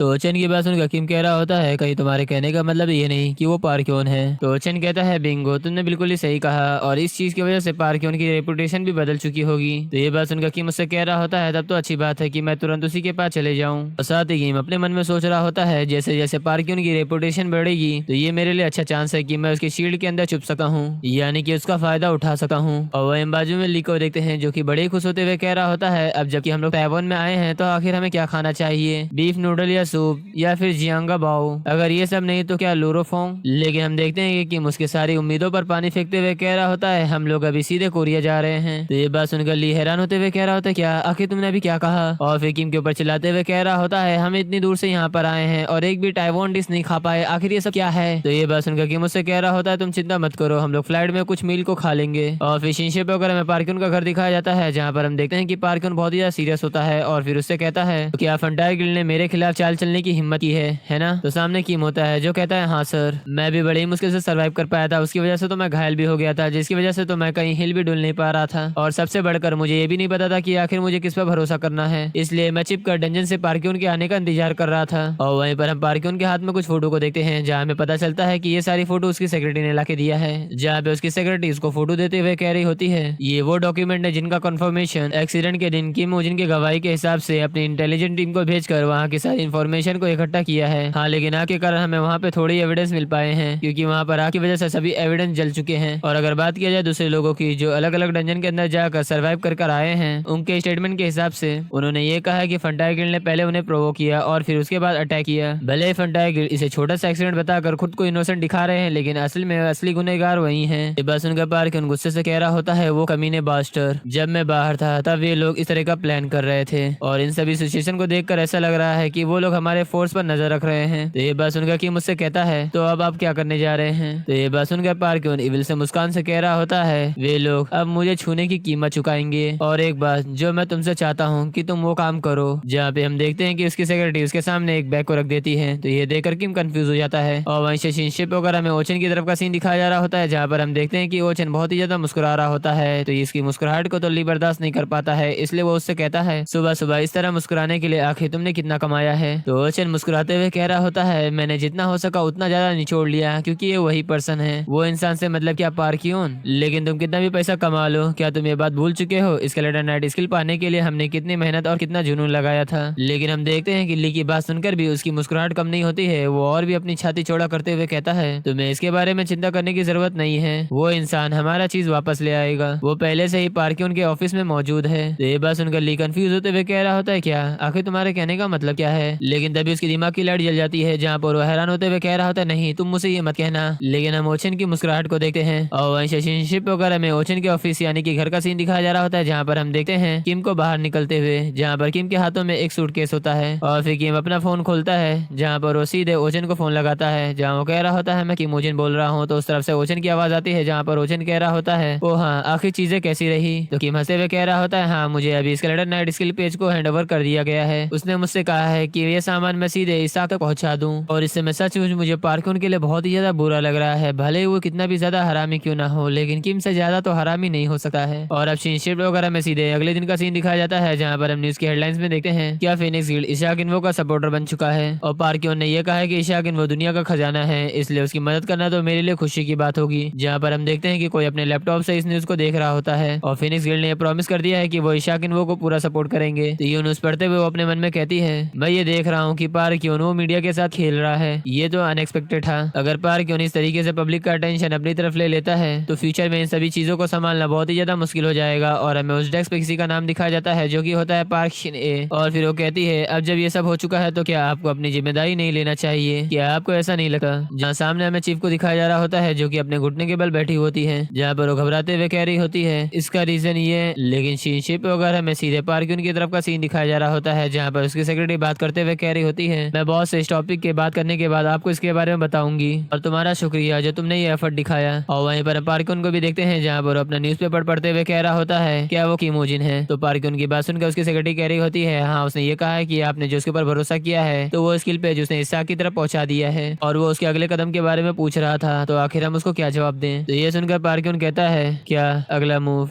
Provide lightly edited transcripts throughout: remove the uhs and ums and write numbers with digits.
तो ओचन की बात सुनकर किम कह रहा होता है, कहीं तुम्हारे कहने का मतलब ये नहीं कि वो पार्क्योन है। तो ओचन कहता है, बिंगो, तुमने बिल्कुल ही सही कहा, और इस चीज की वजह से पार्क्योन की रेपुटेशन भी बदल चुकी होगी। तो ये बात सुनकर किम मुझसे कह रहा होता है, तब तो अच्छी बात है कि मैं तुरंत उसी के पास चले जाऊं। और साथ ही किम अपने मन में सोच रहा होता है, जैसे जैसे पार्क्योन की रेपुटेशन बढ़ेगी तो ये मेरे लिए अच्छा चांस है कि मैं उसकी शील्ड के अंदर छुप सका हूँ, यानी कि उसका फायदा उठा सका हूँ। और वह बाजू में ली को देखते हैं, जो कि बड़े खुश होते हुए कह रहा होता है, अब जबकि हम लोग ताइवान में आए हैं तो आखिर हमें क्या खाना चाहिए, बीफ नूडल या सूप या फिर जियांगा बाओ, अगर ये सब नहीं तो क्या लूरोफोंग। लेकिन हम देखते हैं कि किम उसकी सारी उम्मीदों पर पानी फेंकते हुए कह रहा होता है, हम लोग अभी सीधे कोरिया जा रहे हैं। तो ये बात सुनकर ली हैरान होते हुए कह रहा होता है, क्या आखिर तुमने अभी क्या कहा। और फिर किम के ऊपर चिल्लाते हुए कह रहा होता है, हम इतनी दूर से यहाँ पर आए हैं और एक भी ताइवान डिश नहीं खा पाए, आखिर ये सब क्या है। तो ये बात सुनकर किम मुझसे कह रहा होता है, तुम चिंता मत करो, हम लोग फ्लाइट में कुछ मील को खा लेंगे। और फिर शीशे पे होकर हमें पार्क्योन का घर दिखाया जाता है, जहाँ पर हम देखते हैं कि पार्क्योन बहुत ही ज्यादा सीरियस होता है और फिर उससे कहता है, तो क्या फंटायर गिल्ड ने मेरे खिलाफ चाल चलने की हिम्मत की है ना। तो सामने किम होता है जो कहता है, हाँ सर, मैं भी बड़ी मुश्किल से सर्वाइव कर पाया था, उसकी वजह से तो मैं घायल भी हो गया था, जिसकी वजह से तो मैं कहीं हिल भी डुल नहीं पा रहा था, और सबसे बढ़कर मुझे ये भी नहीं पता था कि आखिर मुझे किस पर भरोसा करना है, इसलिए मैं छिप कर डंजन से पार्क्योन के आने का इंतजार कर रहा था। और वहीं पर हम पार्क्योन के हाथ में कुछ फोटो को देखते हैं, जहाँ हमें पता चलता है कि ये सारी फोटो उसकी सेक्रेटरी ने लाके दिया है, जहाँ पे उसकी सेक्रेटरी उसको फोटो देते हुए कह रही होती है, ये वो डॉक्यूमेंट है जिनका कंफर्मेशन एक्सीडेंट के दिन किम ओजिन की गवाही के हिसाब से अपनी इंटेलिजेंट टीम को भेजकर वहाँ की सारी इन्फॉर्मेशन को इकट्ठा किया है। हाँ, लेकिन आग के कारण हमें वहाँ पे थोड़ी एविडेंस मिल पाए हैं, क्योंकि वहाँ पर आग की वजह से सभी एविडेंस जल चुके हैं। और अगर बात किया जाए दूसरे लोगों की जो अलग अलग डंजन के अंदर जाकर सर्वाइव कर आए हैं, उनके स्टेटमेंट के हिसाब से उन्होंने ये कहा कि फंटायर गिल्ड ने पहले उन्हें प्रोवोक किया और फिर उसके बाद अटैक किया। भले ही फंटायर गिल्ड इसे छोटा सा एक्सीडेंट बताकर खुद को इनोसेंट दिखा रहे हैं, लेकिन असल में असली गुनहगार वही हैं। ये बात सुनकर पार्क्योन गुस्से से कह रहा होता है, वो कमीने बास्टर, जब मैं बाहर था तब ये लोग इस तरह का प्लान कर रहे थे, और इन सभी सिचुएशन को देखकर ऐसा लग रहा है कि वो लोग हमारे फोर्स पर नजर रख रहे हैं। तो ये बात सुनकर कि मुझसे कहता है, तो अब आप क्या करने जा रहे हैं। तो ये बात सुनकर पार्क्योन इविल से मुस्कान से कह रहा होता है, वे लोग अब मुझे छूने की कीमत चुकाएंगे, और एक बात जो मैं तुमसे चाहता हूँ कि तुम वो काम करो। जहाँ पे हम देखते हैं कि उसकी सेक्रेटरी उसके सामने एक बैग को रख देती है। तो ये देखकर किम कंफ्यूज हो जाता है, और वहीं से शिप होकर हमें ओचन की तरफ का सीन दिखाया जा रहा होता है, जहाँ पर हम देखते हैं कि ओचन बहुत ही ज्यादा मुस्कुरा रहा होता है। तो इसकी मुस्कुराहट को तो ली बर्दाश्त नहीं कर पाता है, इसलिए वो उससे कहता है, सुबह सुबह इस तरह मुस्कुराने के लिए आखिर तुमने कितना कमाया है। तो ओचन मुस्कुराते हुए कह रहा होता है, मैंने जितना हो सका उतना ज्यादा निचोड़ लिया, क्योंकि ये वही पर्सन है, वो इंसान से मतलब क्या पार्क्योन। लेकिन तुम कितना भी पैसा कमा लो, क्या तुम ये बात भूल चुके हो स्केलेटन नाइट स्किल पाने के लिए हमने कितनी मेहनत और कितना जुनून लगाया था। लेकिन हम देखते हैं कि ली की बात सुनकर भी उसकी मुस्कुराहट कम नहीं होती है, वो और भी अपनी छाती चौड़ा करते हुए कहता है, तुम्हें इसके बारे में चिंता करने की जरूरत नहीं है, वो इंसान हमारा चीज वापस ले आएगा, वो पहले से ही पार्क्योन के ऑफिस में मौजूद है। तो ये बात सुनकर ली कंफ्यूज होते हुए कह रहा होता है, क्या आखिर तुम्हारे कहने का मतलब क्या है। लेकिन तभी उसकी दिमाग की लाइट जल जाती है, जहाँ पर वो हैरान होते हुए कह रहा होता है, नहीं तुम मुझसे ये मत कहना। लेकिन हम ओचन की मुस्कुराहट को देखते हैं, और वहीं रिलेशनशिप वगैरह में ओचन के ऑफिस यानी कि घर का सीन दिखाया जा रहा होता है, जहाँ पर हम देखते हैं किम को बाहर निकलते हुए, जहाँ पर किम के हाथों में एक सूटकेस होता है, और फिर किम अपना फोन खोलता है, जहाँ पर वो सीधे ओचन को फोन लगाता है, जहाँ वो कह रहा होता है, मैं किम ओचन बोल रहा हूँ। तो उस तरफ से ओचन की आवाज आती है, जहाँ पर ओचन कह रहा होता है, ओ हाँ आखिर चीजें कैसी रही। तो किम हंसते हुए कह रहा होता है, हाँ मुझे अभी स्केलेटन नाइट स्किल पेज को हैंड ओवर कर दिया गया है, उसने मुझसे कहा है कि ये सामान मैं सीधे ईसा तक पहुंचा दूं, और इससे मैं सच मुझे पार्क्योन के लिए बहुत ही ज्यादा बुरा लग रहा है, भले वो कितना भी ज्यादा हरामी क्यों ना हो, लेकिन किम से ज्यादा तो हरामी नहीं हो सकता है। और अब शिप वगैरह में सीधे अगले दिन का सीन दिखाया जाता है, जहाँ पर हम न्यूज की हेडलाइंस में देखते हैं क्या फिनिक्स गिल्ड इशाक इन्वो का सपोर्टर बन चुका है, और पार्क्योन ने यह कहा है कि इशाक इन्वो दुनिया का खजाना है, इसलिए उसकी मदद करना तो मेरे लिए खुशी की बात होगी। जहाँ पर हम देखते हैं कि कोई अपने लैपटॉप से इस न्यूज को देख रहा होता है, और फिनिक्स गिल्ड ने प्रॉमिस कर दिया है कि वो इशाक इन्वो को पूरा सपोर्ट करेंगे। तो ये न्यूज पढ़ते हुए वो अपने मन में कहती है, मैं ये देख रहा हूँ कि पार्क्योन वो मीडिया के साथ खेल रहा है, ये तो अनएक्सपेक्टेड था। अगर पार्क्योन इस तरीके से पब्लिक का अटेंशन अपनी तरफ ले लेता है तो फ्यूचर में इन सभी चीजों को संभालना बहुत ही ज्यादा मुश्किल हो जाएगा। और हमें उस डेस्क पे किसी का नाम दिखाया जाता है जो कि होता है पार्क शिन ए, और फिर वो कहती है, अब जब ये सब हो चुका है तो क्या आपको अपनी जिम्मेदारी नहीं लेना चाहिए, क्या आपको ऐसा नहीं लगता। जहाँ सामने हमें चीफ को दिखाया जा रहा होता है, जो कि अपने घुटने के बल बैठी होती है, जहाँ पर वो घबराते हुए कह रही होती है इसका रीजन ये। लेकिन शिप वगैरह में सीधे पार्क्योन की तरफ का सीन दिखाया जा रहा होता है, जहाँ पर उसकी सेक्रेटरी बात करते हुए कह रही होती है, मैं बॉस से इस टॉपिक के बात करने के बाद आपको इसके बारे में बताऊंगी, और तुम्हारा शुक्रिया जो तुमने ये एफर्ट दिखाया। और वहीं पर पार्क्योन को भी देखते हैं, जहाँ पर अपना न्यूज़पेपर पढ़ते हुए कह रहा होता है, क्या वो किम ओजिन है। तो पार्क्योन की बात सुनकर उसकी सेक्रेटरी कह रही होती है, हाँ उसने ये कहा है कि आपने जो उसके ऊपर भरोसा किया है तो वो स्किल पेज उसने इसाक की तरफ पहुंचा दिया है, और वो उसके अगले कदम के बारे में पूछ रहा था, तो आखिर हम उसको क्या जवाब दें। तो ये सुनकर पार्क्योन कहता है, क्या अगला मूव,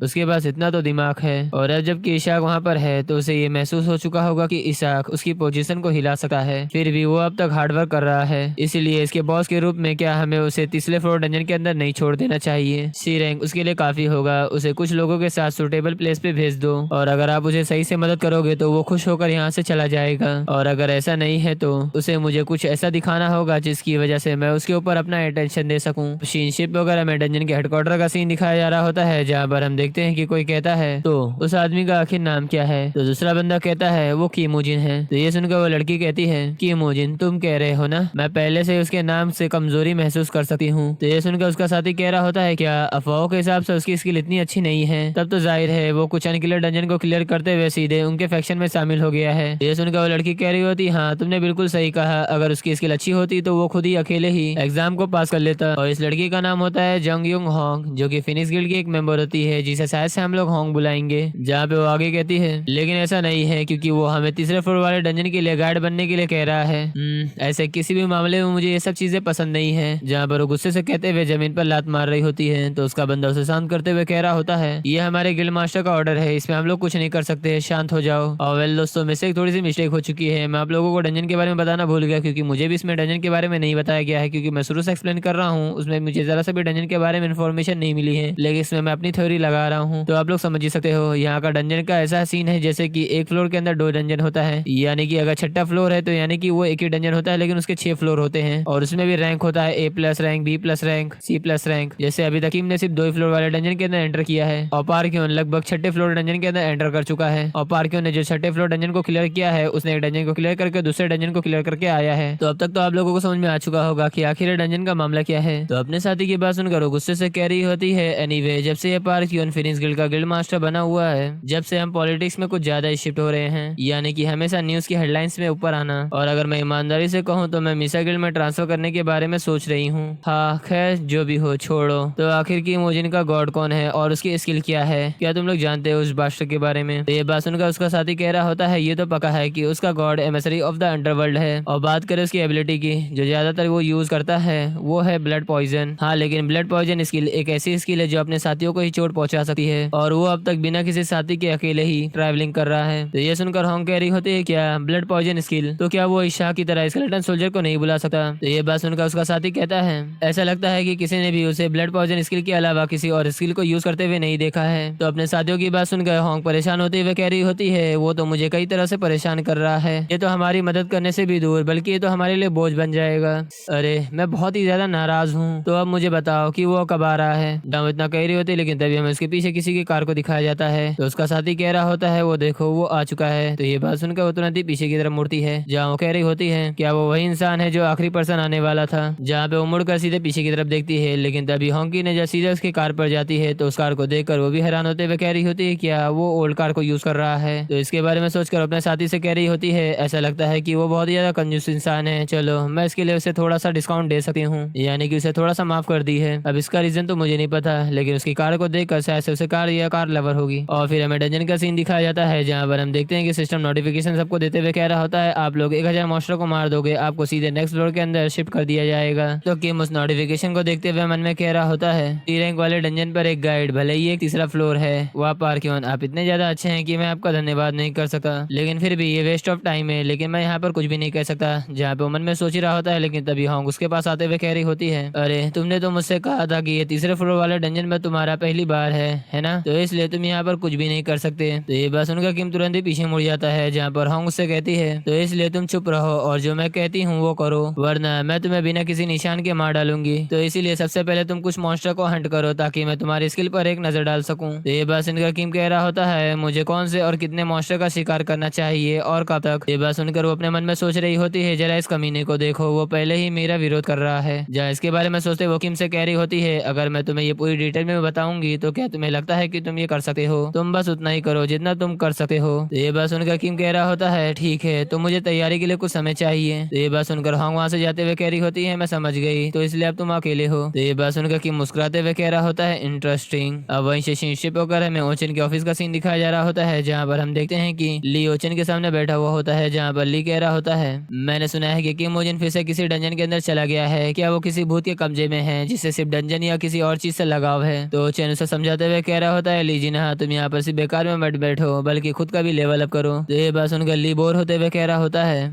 उसके पास इतना तो दिमाग है। और अब जबकि इशाक वहाँ पर है तो उसे ये महसूस हो चुका होगा कि इसाक उसकी पोजीशन को हिला सकता है, फिर भी वो अब तक हार्डवर्क कर रहा है, इसलिए इसके बॉस के रूप में क्या हमें उसे तीसरे फ्लोर डंजन के अंदर नहीं छोड़ देना चाहिए। सी रैंक उसके लिए काफी होगा, उसे कुछ लोगों के साथ सुटेबल प्लेस पे भेज दो और अगर आप उसे सही से मदद करोगे तो वो खुश होकर यहाँ से चला जाएगा, और अगर ऐसा नहीं है तो उसे मुझे कुछ ऐसा दिखाना होगा जिसकी वजह से मैं उसके ऊपर अपना अटेंशन दे सकूं। शिप वगैरह में डंजन के हेडक्वार्टर का सीन दिखाया जा रहा होता है, जहाँ पर हम देखते हैं कि कोई कहता है तो उस आदमी का आखिर नाम क्या है, तो दूसरा बंदा कहता है वो कीमोजिन है। तो ये सुनकर वो लड़की कहती है कीमोजिन तुम कह रहे हो ना, मैं पहले से उसके नाम से कमजोरी महसूस कर सकती हूँ। तो ये सुनकर उसका साथी कह रहा होता है क्या अफवाहों के हिसाब से उसकी स्किल इतनी अच्छी नहीं है, तब तो जाहिर है वो कुछ अनक्लियर डंजन को क्लियर करते हुए सीधे उनके फैक्शन में शामिल हो गया है। ये सुनकर वो लड़की कह रही होती हाँ तुमने बिल्कुल सही कहा, अगर उसकी स्किल अच्छी होती तो वो खुद ही अकेले ही एग्जाम को पास कर लेता। और इस लड़की का नाम होता है जंग युंग होंग, जो कि फिनिक्स गिल्ड की एक मेंबर होती है, जिसे शायद से हम लोग होंग बुलाएंगे। जहाँ पे वो आगे कहती है लेकिन ऐसा नहीं है क्योंकि वो हमें तीसरे फ्लोर वाले डंजन के लिए गाइड बनने के लिए कह रहा है। ऐसे किसी भी मामले में मुझे ये सब चीजें पसंद नहीं है। जहाँ पर वो गुस्से से कहते हुए जमीन पर लात मार रही होती है, तो उसका बंदा उसे शांत करते हुए कह रहा होता है ये हमारे गिल्ड मास्टर का ऑर्डर है, इसमें हम लोग कुछ नहीं कर सकते, शांत हो जाओ। और वेल दोस्तों मेरे से थोड़ी सी मिस्टेक हो चुकी है, मैं आप लोगों को डंजन के बारे में बताना भूल गया क्योंकि मुझे भी इसमें डंजन के बारे में नहीं बताया गया है, क्योंकि मैं शुरू से एक्सप्लेन कर रहा हूँ उसमें मुझे जरा सा भी डंजन के बारे में इन्फॉर्मेशन नहीं मिली है, लेकिन इसमें मैं अपनी थ्योरी लगा रहा हूँ। तो आप लोग समझ ही सकते हो यहाँ का डंजन का ऐसा सीन है जैसे कि एक फ्लोर के अंदर 2 डंजन होता है, यानी कि अगर छठा फ्लोर है तो यानी कि वो एक ही डंजन होता है लेकिन उसके 6 फ्लोर होते हैं, और उसमें भी रैंक होता है A+ rank, B+ rank, C+ rank. जैसे अभी तक ने सिर्फ 2 फ्लोर वाले डंजन के अंदर एंटर किया है और पार्क्योन लगभग छठे फ्लोर डंजन के अंदर एंटर कर चुका है, और पार्क्योन ने जो छठे फ्लोर डंजन को क्लियर किया है उसने एक डंजन को क्लियर करके दूसरे डंजन को क्लियर करके आया है। तो अब तक तो आप लोगों को समझ में आ चुका होगा कि आखिर डंजन का मामला क्या है। तो अपने साथी की बात सुनकर वो गुस्से से कह रही होती है एनीवे जब से ये पार्क्योन फिनिक्स गिल्ड का गिल्ड मास्टर बना हुआ है, जब से हम पॉलिटिक्स में कुछ ज्यादा ही शिफ्ट हो रहे हैं, यानी कि हमेशा न्यूज की हेडलाइंस में ऊपर आना, और अगर मैं ईमानदारी से कहूँ तो मैं मिसा गिल्ड में ट्रांसफर करने के बारे में सोच रही हूँ। हाँ खैर जो भी हो छोड़ो, तो आखिर कीमोजिन का गॉड कौन है और उसकी स्किल क्या है, क्या तुम लोग जानते हो उस बादशाह के बारे में। तो ये बात सुनकर उसका साथी कह रहा होता है ये तो पक्का है कि उसका God emissary of the underworld है, और बात करें उसकी एबिलिटी की जो ज्यादातर वो यूज करता है वो है ब्लड पॉइजन। हाँ लेकिन ब्लड पॉइजन स्किल एक ऐसी स्किल है जो अपने साथियों को ही चोट पहुंचा सकती है, और वो अब तक बिना किसी साथी के अकेले ही ट्रैवलिंग कर रहा है। तो ये सुनकर होंग कह रही होती है क्या ब्लड पॉइजन स्किल, तो क्या वो इस शाह की तरह स्केलेटन सोल्जर को नहीं बुला सकता। तो ये बात सुनकर उसका साथी कहता है ऐसा लगता है कि किसी ने भी उसे ब्लड पॉइजन स्किल के अलावा किसी और स्किल को यूज करते हुए नहीं देखा है। तो अपने साथियों की बात सुनकर होंग परेशान होते हुए कह रही होती है वो तो मुझे कई तरह से परेशान कर रहा है, ये तो हमारी मदद करने से भी दूर बल्कि ये तो हमारे लिए बोझ बन जाएगा। अरे मैं बहुत ही ज्यादा नाराज हूँ, तो अब मुझे बताओ कि वो कब आ रहा है। डाम इतना कह रही होती लेकिन तभी हमें उसके पीछे किसी की कार को दिखाया जाता है, तो उसका साथी कह रहा होता है वो देखो वो आ चुका है। तो ये बात सुनकर वो तुरंत ही पीछे की तरफ मुड़ती है, जहाँ वो कह रही होती है क्या वो वही इंसान है जो आखिरी पर्सन आने वाला था। जहाँ पे वो मुड़कर सीधे पीछे की तरफ देखती है, लेकिन तभी होंकी ने जब सीधे उसकी कार पर जाती है तो उस कार को देखकर वो भी हैरान होते हुए कह रही होती है क्या वो ओल्ड कार को यूज कर रहा है। तो इसके बारे में सोचकर अपने साथी से कह रही होती है ऐसा लगता है कि वो बहुत ही ज्यादा कंजूस इंसान है, चलो मैं इसके लिए उसे थोड़ा सा डिस्काउंट दे सकती हूँ, यानी कि उसे थोड़ा सा माफ कर दी है। अब इसका रीजन तो मुझे नहीं पता, लेकिन उसकी कार को देखकर शायद से उसे कार या कार लवर होगी। और फिर हमें डंजन का सीन दिखाया जाता है, जहाँ पर हम देखते हैं कि सिस्टम नोटिफिकेशन सबको देते हुए कह रहा होता है आप लोग 1000 मॉन्स्टर को मार दोगे, आपको सीधे नेक्स्ट फ्लोर के अंदर शिफ्ट कर दिया जाएगा। तो किम उस नोटिफिकेशन को देखते हुए मन में कह रहा होता है टी रैंक वाले डंजन पर एक गाइड, भले ही एक तीसरा फ्लोर है, वह पार्क्योन आप इतने ज्यादा अच्छे हैं कि मैं आपका धन्यवाद नहीं कर सकता, लेकिन फिर भी ये वेस्ट ऑफ टाइम है, लेकिन मैं यहाँ पर कुछ भी नहीं कह सकता। जहाँ पे वो मन में सोच ही रहा होता है, लेकिन तभी होंग उसके पास आते हुए कह रही होती है अरे तुमने तो मुझसे कहा था कि ये तीसरे फ्लोर वाले डंजन में तुम्हारा पहली बार है ना, तो इसलिए तुम यहाँ पर कुछ भी नहीं कर सकते। तो ये बात सुनकर किम तुरंत ही पीछे मुड़ जाता है, जहाँ पर होंग उससे कहती है तो इसलिए तुम चुप रहो और जो मैं कहती हूँ वो करो, वरना मैं तुम्हें बिना किसी निशान के मार डालूंगी। तो इसीलिए सबसे पहले तुम कुछ मॉन्स्टर को हंट करो ताकि मैं तुम्हारी स्किल पर एक नजर डाल सकूं। तो ये बात सुनकर किम कह रहा होता है मुझे कौन से और कितने मॉन्स्टर का शिकार करना चाहिए और कब तक। ये बात सुनकर वो अपने मन में सोच रही होती है जरा इस कमीने को देखो, वो पहले ही मेरा विरोध कर रहा है। जहाँ इसके बारे में सोचते वो किम से कह रही होती है अगर मैं तुम्हें ये पूरी डिटेल में बताऊंगी तो क्या तुम्हें लगता है कि तुम ये कर सकते हो, तुम बस उतना ही करो जितना तुम कर सकते हो। तो ये बात सुनकर किम कह रहा होता है ठीक है तो मुझे तैयारी के लिए कुछ समय चाहिए। तो ये बात सुनकर होंग वहां से जाते हुए कह रही होती है मैं समझ गई, तो इसलिए अब तुम अकेले हो। तो ये बात सुनकर किम मुस्कुराते हुए कह रहा होता है इंटरेस्टिंग। अब वहीं से शिप होकर हमें ओचन के ऑफिस का सीन दिखाया जा रहा होता है, जहाँ पर हम देखते हैं कि ली ओचन के सामने बैठा हुआ होता है, जहाँ पर ली कह रहा होता है मैंने सुना है कि किम ओचन फिर से किसी डंजन के अंदर चला गया है, क्या वो किसी भूत के कब्जे में है जिससे सिर्फ डंजन या किसी और चीज से लगाव है। तो ओचन उसे समझाते हुए कह रहा होता है ली जी ना तुम यहाँ पर सिर्फ बेकार में मत बैठो बल्कि खुद का भी लेवल अप करो। तो ये बात सुनकर ली बोर होते हुए कह रहा होता है,